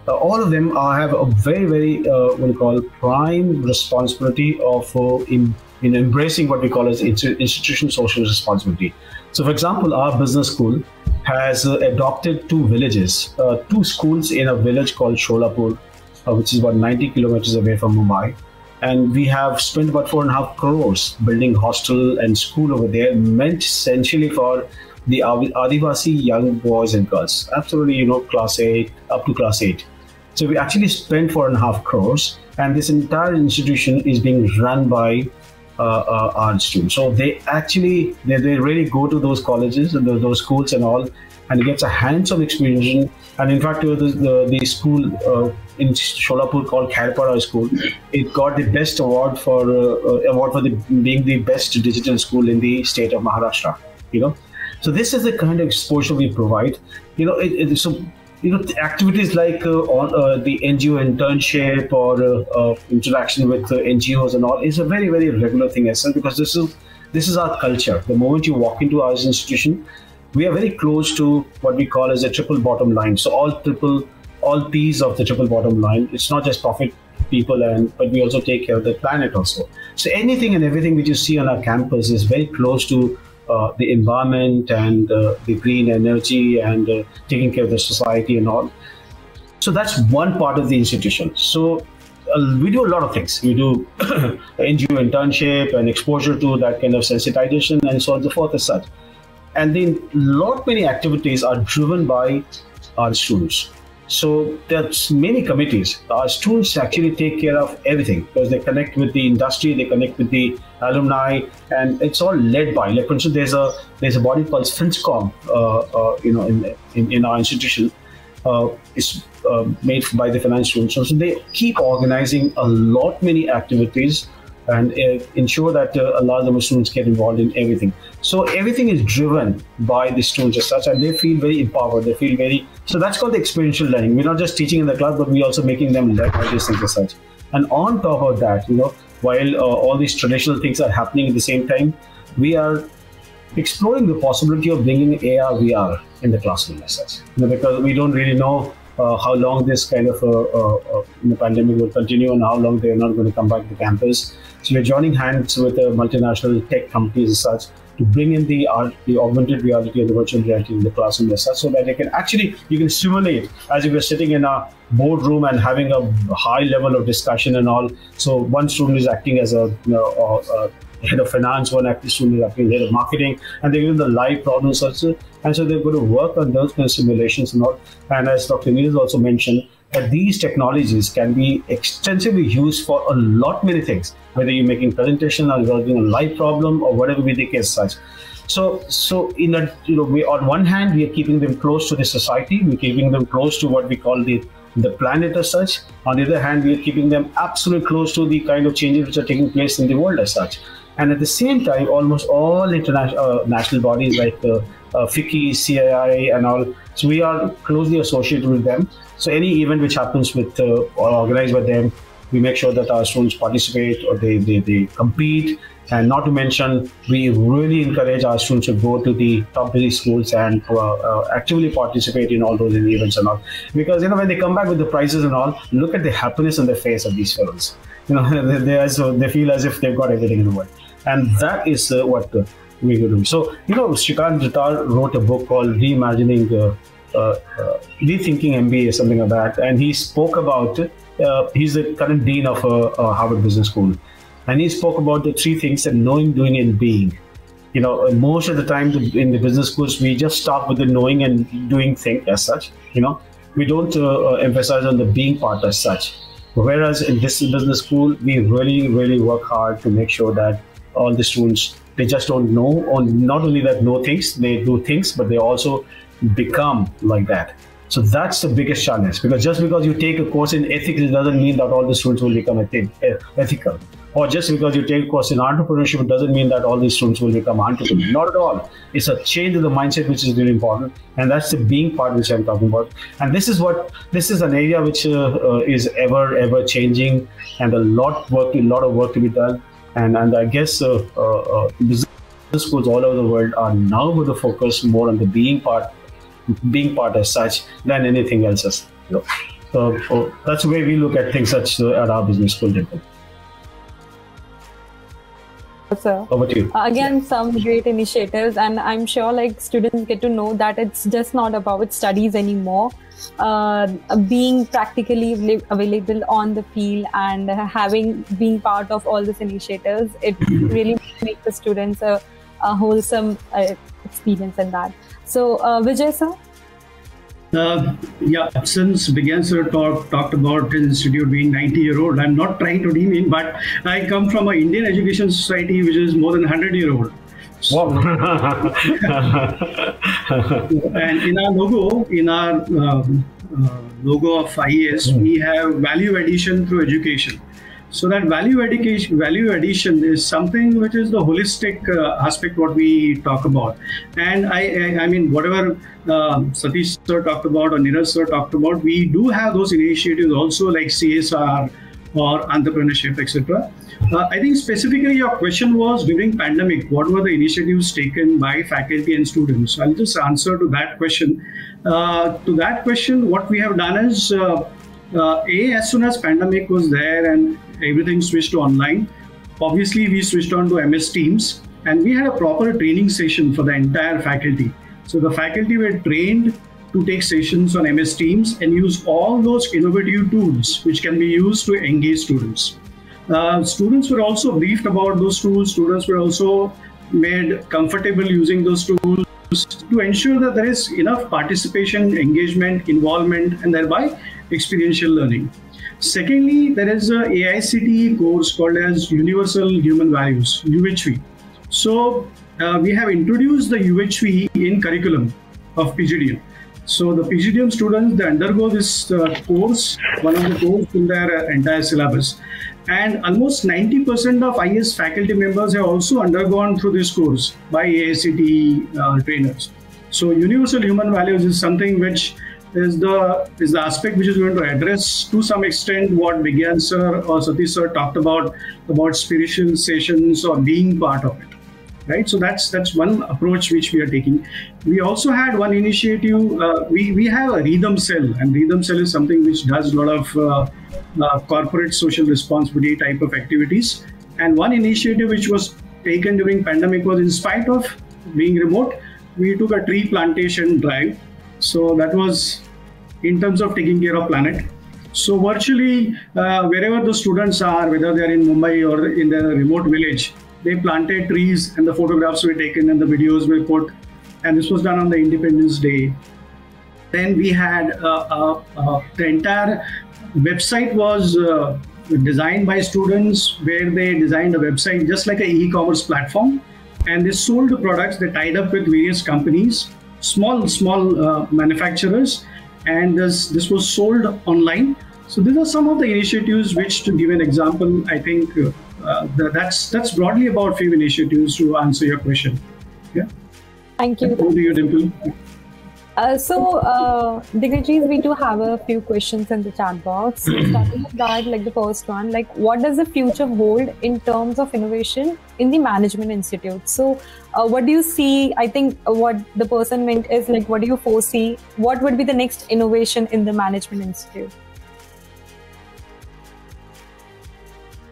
All of them have a very, very what we call prime responsibility of in embracing what we call as institutional social responsibility. So, for example, our business school has adopted 2 villages, 2 schools in a village called Sholapur, which is about 90 kilometers away from Mumbai. And we have spent about 4.5 crores building hostel and school over there, meant essentially for the Adivasi young boys and girls, absolutely, class 8 up to class 8. So we actually spent 4.5 crores, and this entire institution is being run by our students. So they really go to those colleges and those schools and all, and it gets a hands-on experience. And in fact, the school in Sholapur called Khairpara School, it got the best award for being the best digital school in the state of Maharashtra. So this is the kind of exposure we provide. Activities like the NGO internship or interaction with NGOs and all is a very, very regular thing as well, because this is our culture. The moment you walk into our institution, we are very close to what we call as a triple bottom line. So all P's of the triple bottom line. It's not just profit. people, but we also take care of the planet also. So anything and everything which you see on our campus is very close to the environment and the green energy and taking care of the society and all. So that's one part of the institution. So we do a lot of things. We do NGO internship and exposure to that kind of sensitization and so on and so forth as such. And then many activities are driven by our students. So there's many committees. Our students actually take care of everything because they connect with the industry, they connect with the alumni, and it's all led by. Like for instance, there's a body called FinScom, in our institution. It's made by the finance students. So they keep organizing many activities and ensure that a lot of the students get involved in everything. So everything is driven by the students as such, and they feel very empowered. They feel so that's called the experiential learning. We're not just teaching in the class, but we're also making them learn all these things as such. And on top of that, while all these traditional things are happening at the same time, we are exploring the possibility of bringing AR, VR in the classroom as such. Because we don't really know how long this kind of pandemic will continue and how long they're not going to come back to campus. So we're joining hands with multinational tech companies as such to bring in the augmented reality and the virtual reality in the classroom as such, so that you can simulate as if you're sitting in a boardroom and having a high level of discussion and all. So one student is acting as a head of finance, one student is acting as head of marketing, and they're given the live problems also. And so they're going to work on those kind of simulations and all. And as Dr. Neeraj also mentioned, that these technologies can be extensively used for many things, whether you're making presentation or resolving a live problem or whatever we think as such. So we on one hand we are keeping them close to the society, we're keeping them close to what we call the planet as such. On the other hand, we are keeping them absolutely close to the kind of changes which are taking place in the world as such. And at the same time, almost all international national bodies like FICCI, CII and all, so we are closely associated with them. So any event which happens or organized by them, we make sure that our students participate or they compete. And not to mention, we really encourage our students to go to the top business schools and actively participate in all those events and all. Because when they come back with the prizes and all, look at the happiness on the face of these fellows. They feel as if they've got everything in the world. And that is what we will do. So, Shrikant Jattar wrote a book called Rethinking MBA, something like that. And he spoke about, he's the current dean of Harvard Business School. And he spoke about the three things: that knowing, doing, and being. Most of the time in the business schools, we just start with the knowing and doing thing as such. We don't emphasize on the being part as such. Whereas in this business school, we really, really work hard to make sure that all the students, they just don't know, or not only that know things, they do things, but they also become like that. So that's the biggest challenge, because just because you take a course in ethics, it doesn't mean that all the students will become ethical. Or just because you take a course in entrepreneurship, it doesn't mean that all these students will become entrepreneurs. Not at all. It's a change of the mindset which is really important, and that's the being part which I'm talking about. And this is an area which is ever changing, and a lot of work to be done. And I guess business schools all over the world are now going to focus more on the being part as such than anything else. So that's the way we look at things such at our business school. Sir. Over to you. Again, some great initiatives, and I'm sure students get to know that it's just not about studies anymore. Being practically available on the field and being part of all these initiatives, it really makes the students a wholesome experience in that. So, Vijay sir? Since Vigyan sir talked about his institute being 90-year-old, I'm not trying to demean, but I come from an Indian Education Society which is more than 100-year-old. So, and in our logo of IES, we have value addition through education. So that value addition is something which is the holistic aspect what we talk about. And I mean, whatever Satish sir talked about or Neeraj sir talked about, we do have those initiatives also like CSR or entrepreneurship, etc. I think specifically your question was during pandemic, what were the initiatives taken by faculty and students? I'll just answer to that question. What we have done is As soon as pandemic was there and everything switched to online, obviously we switched on to MS Teams, and we had a proper training session for the entire faculty. So the faculty were trained to take sessions on MS Teams and use all those innovative tools which can be used to engage students. Students were also briefed about those tools. Students were also made comfortable using those tools to ensure that there is enough participation, engagement, involvement, and thereby experiential learning. Secondly, there is a AICTE course called as Universal Human Values, UHV. So we have introduced the UHV in curriculum of PGDM. So the PGDM students, they undergo this course, one of the courses in their entire syllabus. And almost 90% of IS faculty members have also undergone through this course by AICTE trainers. So universal human values is something which is the aspect which is going to address to some extent what Vigyan sir or Satish sir talked about spiritual sessions or being part of it. Right, so that's one approach which we are taking. We also had one initiative. We have a Rhythm Cell, and Rhythm Cell is something which does a lot of corporate social responsibility type of activities. And one initiative which was taken during pandemic was, in spite of being remote, we took a tree plantation drive. So that was in terms of taking care of planet. So virtually wherever the students are, whether they are in Mumbai or in the remote village, they planted trees and the photographs were taken and the videos were put, and this was done on the Independence Day. Then we had the entire website was designed by students, where they designed a website just like an e-commerce platform, and they sold the products. They tied up with various companies, small manufacturers, and this was sold online. So these are some of the initiatives which, to give an example, I think that's broadly about few initiatives to answer your question. Yeah. Thank you. Over to you, Dimple. Dignitaries, we do have a few questions in the chat box. Starting with that, like the first one, like what does the future hold in terms of innovation in the management institute? So what do you see? I think what the person meant is like, what do you foresee? What would be the next innovation in the management institute?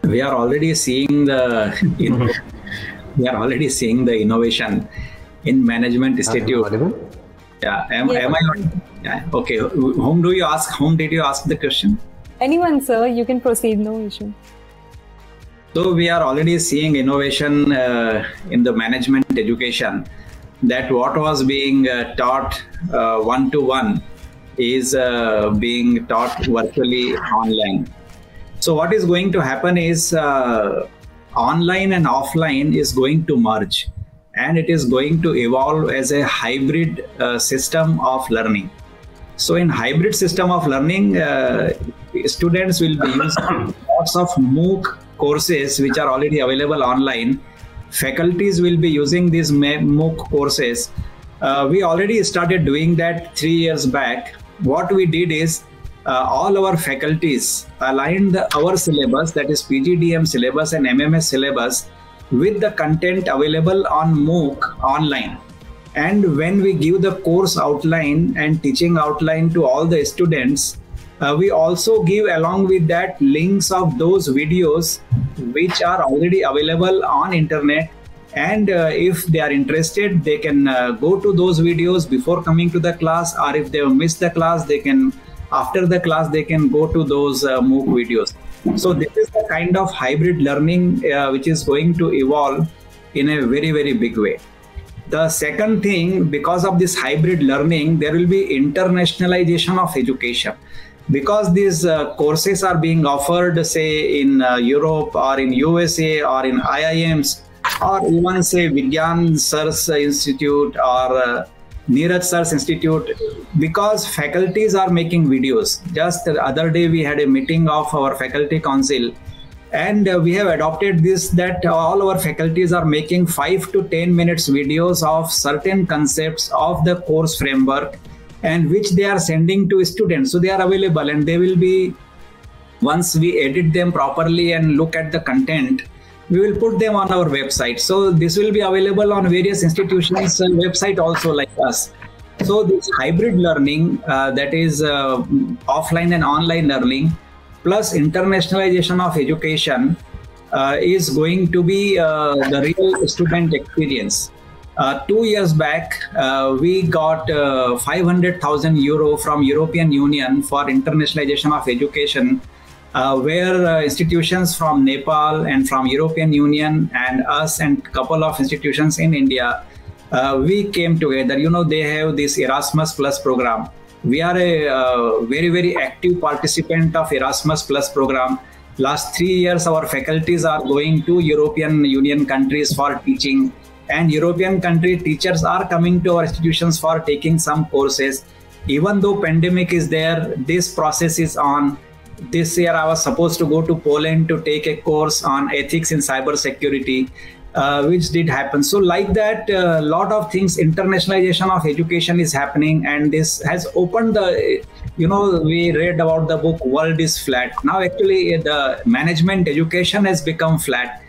We are already seeing the innovation in management institute. Yeah, am I? Yeah. Okay. Whom did you ask the question? Anyone, sir. You can proceed. No issue. So we are already seeing innovation in the management education. That what was being taught one-to-one is being taught virtually online. So what is going to happen is online and offline is going to merge, and it is going to evolve as a hybrid system of learning. So in hybrid system of learning, students will be using lots of MOOC courses which are already available online. Faculties will be using these MOOC courses. We already started doing that 3 years back. What we did is all our faculties aligned our syllabus, that is PGDM syllabus and MMS syllabus, with the content available on MOOC online. And when we give the course outline and teaching outline to all the students, we also give along with that links of those videos which are already available on internet. And if they are interested, they can go to those videos before coming to the class, or if they have missed the class, they can, after the class, they can go to those MOOC videos. So this is the kind of hybrid learning which is going to evolve in a very, very big way. The second thing, because of this hybrid learning, there will be internationalization of education. Because these courses are being offered, say, in Europe or in USA or in IIMs, or even say Vigyan Sir's Institute or Neeraj Sir's Institute, because faculties are making videos. Just the other day we had a meeting of our faculty council, and we have adopted this, that all our faculties are making 5 to 10 minutes videos of certain concepts of the course framework, and which they are sending to students. So they are available, and they will be, once we edit them properly and look at the content, we will put them on our website. So this will be available on various institutions' website also, like us. So this hybrid learning, that is offline and online learning, plus internationalization of education, is going to be the real student experience. 2 years back, we got 500,000 euro from European Union for internationalization of education, where institutions from Nepal and from European Union and us and couple of institutions in India, we came together. You know, they have this Erasmus Plus program. We are a very, very active participant of Erasmus Plus program. Last 3 years, our faculties are going to European Union countries for teaching, and European country teachers are coming to our institutions for taking some courses. Even though pandemic is there, this process is on. This year, I was supposed to go to Poland to take a course on ethics in cyber security, which did happen. So like that, a lot of things, internationalization of education is happening, and this has opened the, you know, we read about the book World is Flat. Now actually the management education has become flat.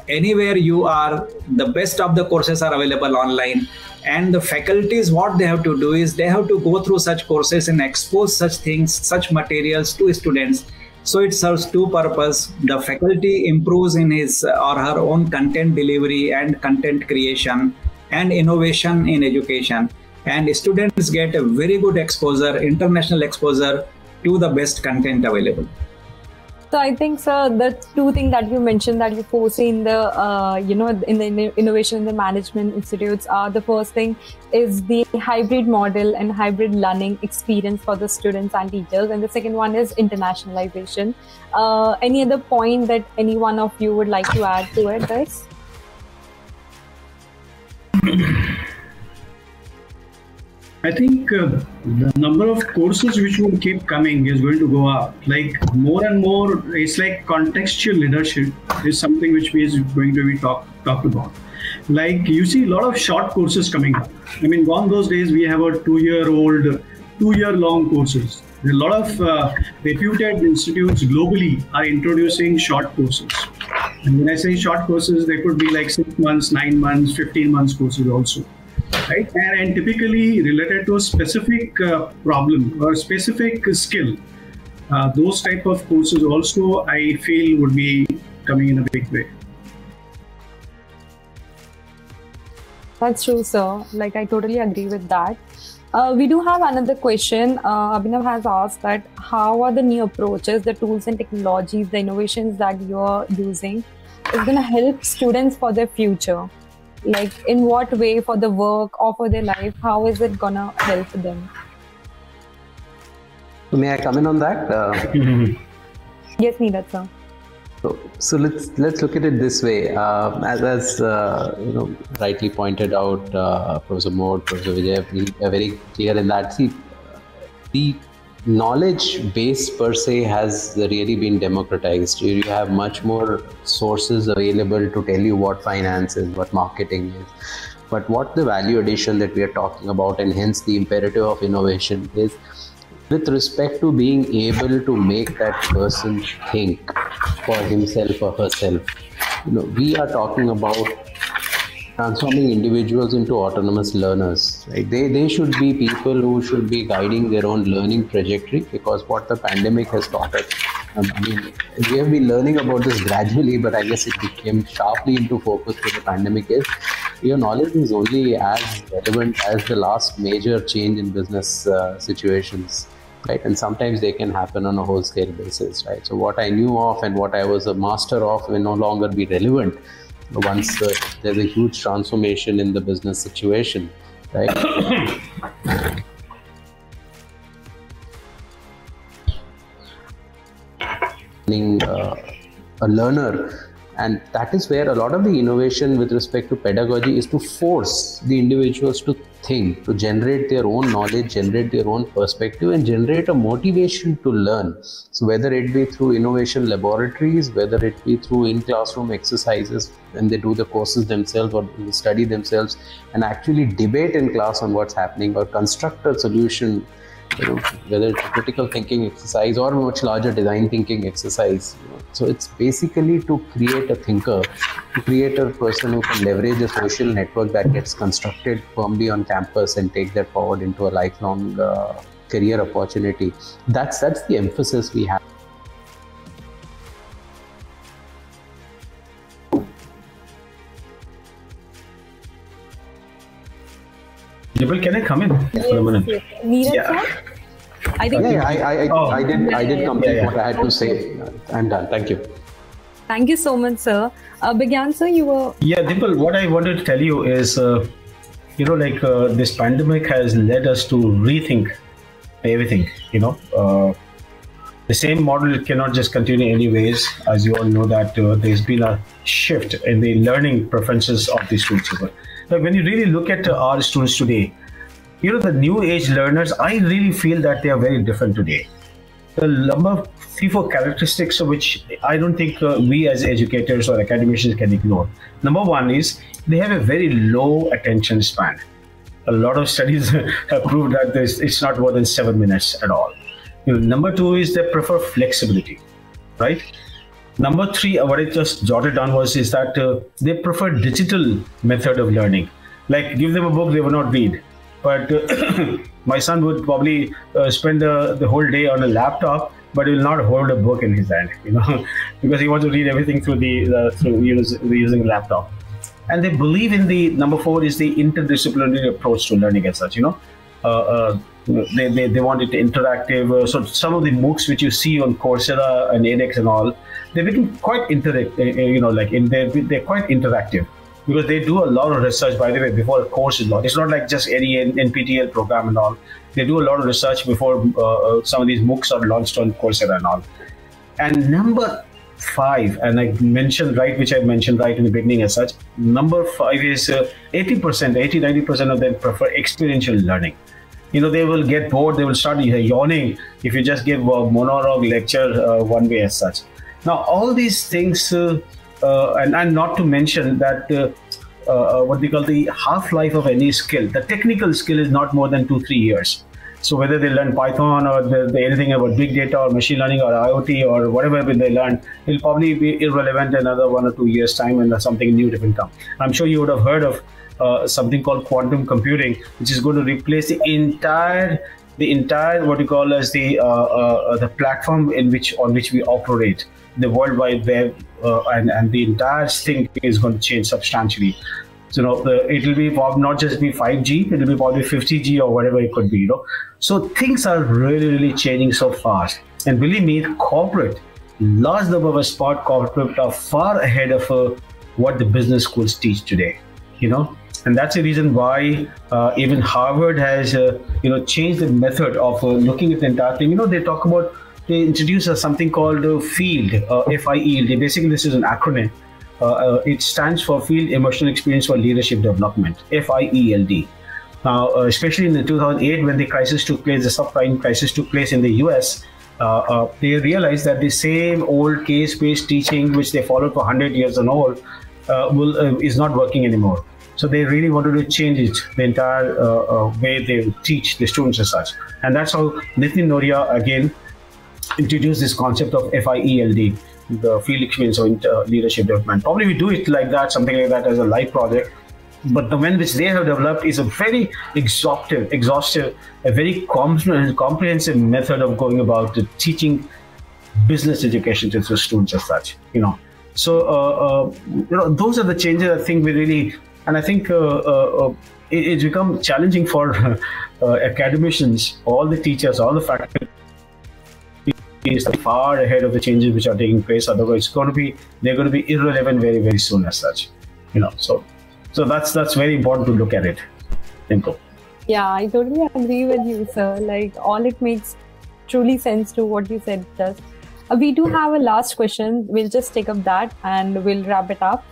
Anywhere you are, the best of the courses are available online, and the faculties, what they have to do is they have to go through such courses and expose such things, such materials to students. So it serves two purposes. The faculty improves in his or her own content delivery and content creation and innovation in education, and students get a very good exposure, international exposure to the best content available. So I think, sir, the two things that you mentioned that you foresee in the, in the innovation in the management institutes are, the first thing is the hybrid model and hybrid learning experience for the students and teachers. And the second one is internationalization. Any other point that any one of you would like to add to it, guys? I think the number of courses which will keep coming is going to go up. Like more and more, it's like contextual leadership is something which is going to be talked about. Like you see a lot of short courses coming up. I mean, gone those days, we have a 2-year-long courses. A lot of reputed institutes globally are introducing short courses. And when I say short courses, they could be like 6 months, 9 months, 15 months courses also. Right? And typically related to a specific problem or specific skill. Those type of courses also, I feel, would be coming in a big way. That's true, sir. Like, I totally agree with that. We do have another question. Abhinav has asked that how are the new approaches, the tools and technologies, the innovations that you're using is going to help students for their future? Like, in what way, for the work or for their life, how is it going to help them? May I come in on that? Yes, Neeraj, sir. So let's look at it this way. As rightly pointed out, Professor Mode, Professor Vijay, we are very clear in that. See, the knowledge base per se has really been democratized. You have much more sources available to tell you what finance is, what marketing is. But what the value addition that we are talking about, and hence the imperative of innovation, is with respect to being able to make that person think for himself or herself. We are talking about transforming individuals into autonomous learners. Right? They should be people who should be guiding their own learning trajectory, because what the pandemic has taught us, we have been learning about this gradually, but I guess it became sharply into focus with the pandemic, is your knowledge is only as relevant as the last major change in business situations. Right, and sometimes they can happen on a whole scale basis. Right, so what I knew of and what I was a master of will no longer be relevant once there's a huge transformation in the business situation. Right. A learner, and that is where a lot of the innovation with respect to pedagogy is to force the individuals to think, to generate their own knowledge, generate their own perspective, and generate a motivation to learn. So whether it be through innovation laboratories, whether it be through in-classroom exercises when they do the courses themselves or study themselves and actually debate in class on what's happening or construct a solution whether it's a critical thinking exercise or a much larger design thinking exercise. So it's basically to create a thinker, to create a person who can leverage a social network that gets constructed firmly on campus and take that forward into a lifelong career opportunity. That's the emphasis we have. Dimple, can I come in for a minute? Neeraj, I think I did complete what I had to say. I'm done. Thank you. Thank you so much, sir. Bigyan sir, you were... Yeah, Dimple, what I wanted to tell you is, this pandemic has led us to rethink everything, The same model cannot just continue anyways. As you all know that there's been a shift in the learning preferences of the students. Like when you really look at our students today, the new age learners, I really feel that they are very different today. The number of 3-4 characteristics of which I don't think we as educators or academicians can ignore. Number one is they have a very low attention span. A lot of studies have proved that it's not more than 7 minutes at all. Number two is they prefer flexibility, right? Number three, what I just jotted down is that they prefer digital method of learning. Like give them a book, they will not read. But my son would probably spend the whole day on a laptop, but he will not hold a book in his hand, because he wants to read everything through using a laptop. And they believe in the number four is the interdisciplinary approach to learning as such. They want it interactive. So some of the MOOCs which you see on Coursera and edX and all, they become quite they're quite interactive, because they do a lot of research, by the way, before a course is launched. It's not like just any NPTEL program and all. They do a lot of research before some of these MOOCs are launched on Coursera and all. And number five, and I mentioned right in the beginning as such, number five is 80-90% of them prefer experiential learning. They will get bored, they will start yawning if you just give a monologue lecture one way as such. Now, all these things, and not to mention that what we call the half-life of any skill, the technical skill is not more than 2-3 years. So whether they learn Python or anything about big data or machine learning or IoT or whatever they learn, it'll probably be irrelevant in another 1 or 2 years' time, and something new will come. I'm sure you would have heard of something called quantum computing, which is going to replace the entire what you call as the platform on which we operate, the World Wide Web, and the entire thing is going to change substantially. So it will be not just be 5G, it will be probably 50G or whatever it could be. So things are really changing so fast, and believe me, large number of smart corporate are far ahead of what the business schools teach today. And that's the reason why even Harvard has changed the method of looking at the entire thing. They introduced something called FIELD, FIELD. Basically, this is an acronym. It stands for Field Emotional Experience for Leadership Development, FIELD. Now, especially in the 2008, when the crisis took place, the subprime crisis took place in the US, they realized that the same old case-based teaching, which they followed for 100 years and all, is not working anymore. So they really wanted to change it, the entire way they teach the students as such. And that's how Nitin Nohria again introduced this concept of FIELD, the Field Experience or Leadership Development. Probably we do it like that, something like that as a live project. But the one which they have developed is a very exhaustive, a very comprehensive method of going about teaching business education to the students as such. So those are the changes I think we really. And I think it's become challenging for academicians, all the teachers, all the faculty is far ahead of the changes which are taking place. Otherwise, they're going to be irrelevant very, very soon as such. So that's very important to look at it. Simple. Yeah, I totally agree with you, sir. Like all it makes truly sense to what you said does. We do have a last question. We'll just take up that and we'll wrap it up.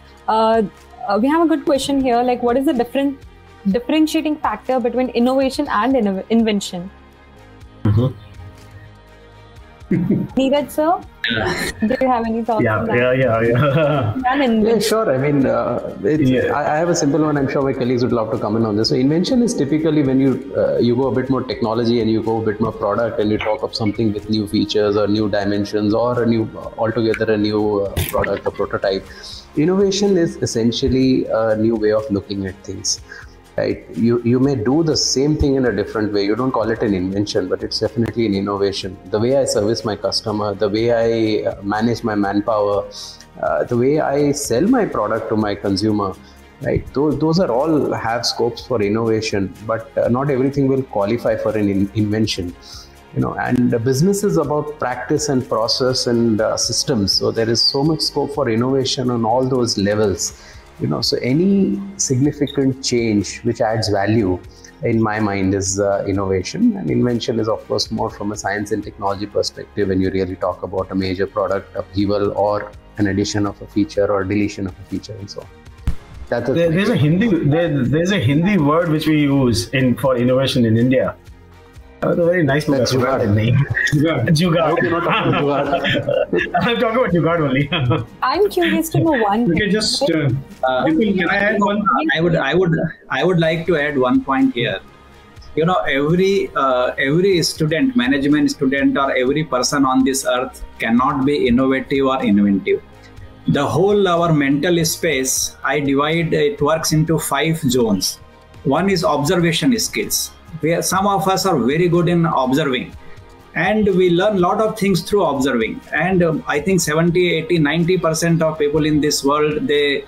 We have a good question here. Like, what is the differentiating factor between innovation and invention? Neeraj sir, do you have any thoughts on that? Yeah, sure. I mean, I have a simple one. I'm sure my colleagues would love to comment on this. So invention is typically when you go a bit more technology and you go a bit more product and you talk of something with new features or new dimensions or altogether a new product or prototype. Innovation is essentially a new way of looking at things. Right? You may do the same thing in a different way. You don't call it an invention, but it's definitely an innovation. The way I service my customer, the way I manage my manpower, the way I sell my product to my consumer, right? Those are all have scopes for innovation, but not everything will qualify for an invention. And the business is about practice and process and systems. So there is so much scope for innovation on all those levels. So any significant change which adds value, in my mind, is innovation. And invention is, of course, more from a science and technology perspective when you really talk about a major product upheaval or an addition of a feature or deletion of a feature and so on. There's a Hindi word which we use for innovation in India. That's a very nice name. Jugaad. I'm talking about Jugaad only. I'm curious to know one thing. Okay, just can I add one? I would like to add one point here. Every student, management student, or every person on this earth cannot be innovative or inventive. The whole our mental space, I divide it, works into 5 zones. One is observation skills, where some of us are very good in observing, and we learn a lot of things through observing. And I think 70, 80, 90% of people in this world, they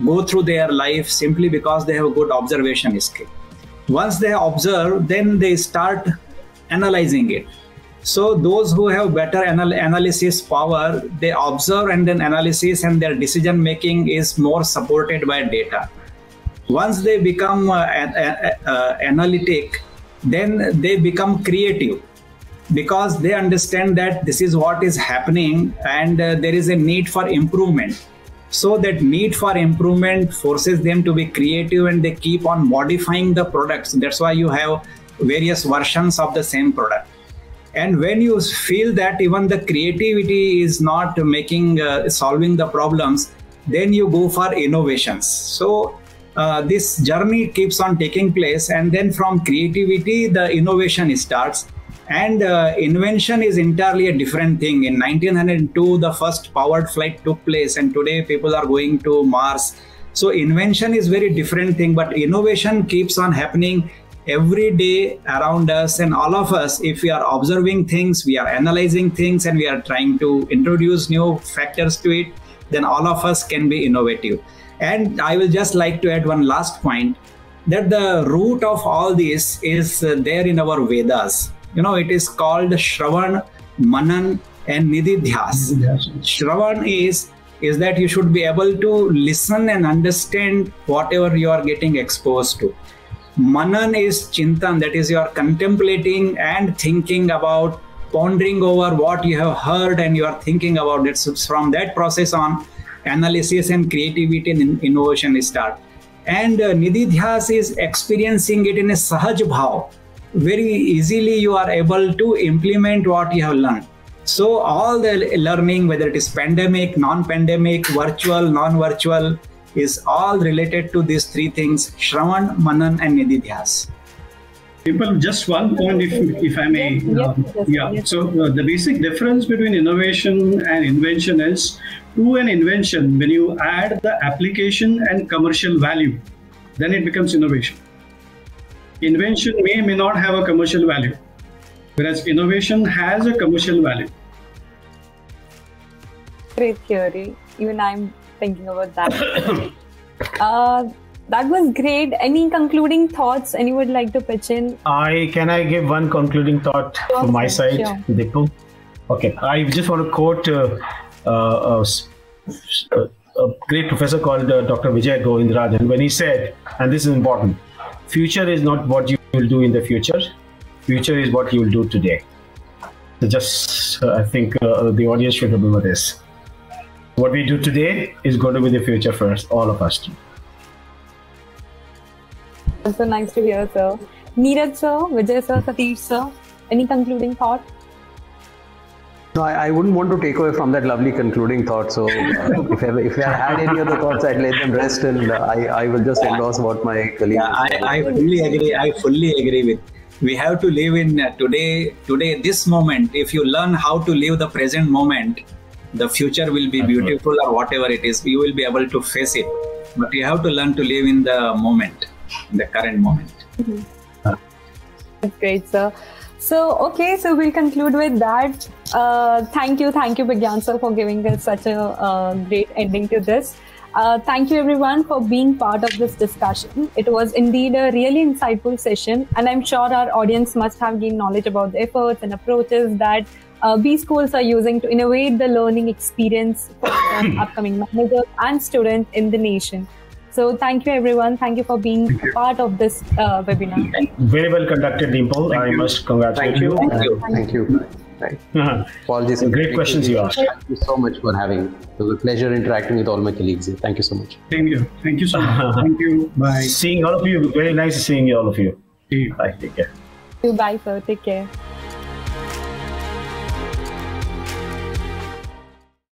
go through their life simply because they have a good observation skill. Once they observe, then they start analyzing it. So those who have better analysis power, they observe and then analysis, and their decision making is more supported by data. Once they become analytic, then they become creative, because they understand that this is what is happening and there is a need for improvement. So that need for improvement forces them to be creative, and they keep on modifying the products. That's why you have various versions of the same product. And when you feel that even the creativity is not solving the problems, then you go for innovations. So this journey keeps on taking place, and then from creativity, the innovation starts. And invention is entirely a different thing. In 1902, the first powered flight took place, and today people are going to Mars. So invention is very different thing, but innovation keeps on happening every day around us. And all of us, if we are observing things, we are analyzing things, and we are trying to introduce new factors to it, then all of us can be innovative. And I will just like to add one last point, that the root of all this is there in our Vedas. It is called Shravan, Manan, and Nididhyas. Shravan is that you should be able to listen and understand whatever you are getting exposed to. Manan is Chintan, that is you are contemplating and thinking about, pondering over what you have heard, and you are thinking about it. So from that process on, analysis and creativity and innovation start. And Nididhyas is experiencing it in a Sahaj Bhav. Very easily you are able to implement what you have learned. So all the learning, whether it is pandemic, non-pandemic, virtual, non-virtual, is all related to these 3 things: Shravan, Manan, and Nididhyas. People, just one point, if I may. So the basic difference between innovation and invention is, to an invention, when you add the application and commercial value, then it becomes innovation. Invention may not have a commercial value, whereas innovation has a commercial value. Great theory. Even I'm thinking about that. That was great. Any concluding thoughts anyone would like to pitch in? Can I give one concluding thought from my side, Deepu? Okay, I just want to quote a great professor called Dr. Vijay Govindarajan, when he said, and this is important, future is not what you will do in the future. Future is what you will do today. So just, I think the audience should remember this. What we do today is going to be the future for us, all of us. Also nice to hear, sir. Neeraj sir, Vijay sir, Satish sir, any concluding thought? No, I wouldn't want to take away from that lovely concluding thought. So if I had any other thoughts, I'd let them rest, and I will just endorse what my colleague. Yeah, I fully agree. I fully agree with. We have to live in today, this moment. If you learn how to live the present moment, the future will be beautiful, or whatever it is, you will be able to face it. But you have to learn to live in the moment, in the current moment. That's great, sir. So, okay, so we'll conclude with that. Thank you, Vigyan sir, for giving us such a great ending to this. Thank you everyone for being part of this discussion. It was indeed a really insightful session, and I'm sure our audience must have gained knowledge about the efforts and approaches that B schools are using to innovate the learning experience for the upcoming managers and students in the nation. So thank you everyone. Thank you for being part of this webinar. Very well conducted, Dimple. I must congratulate you. Thank you. Right. Apologies. Great questions you asked. Thank you so much for having me. It was a pleasure interacting with all my colleagues. Thank you so much. Thank you. Thank you so much. Thank you. Bye. Seeing all of you. Very nice seeing all of you. See you. Bye. Take care. Bye, sir. Take care.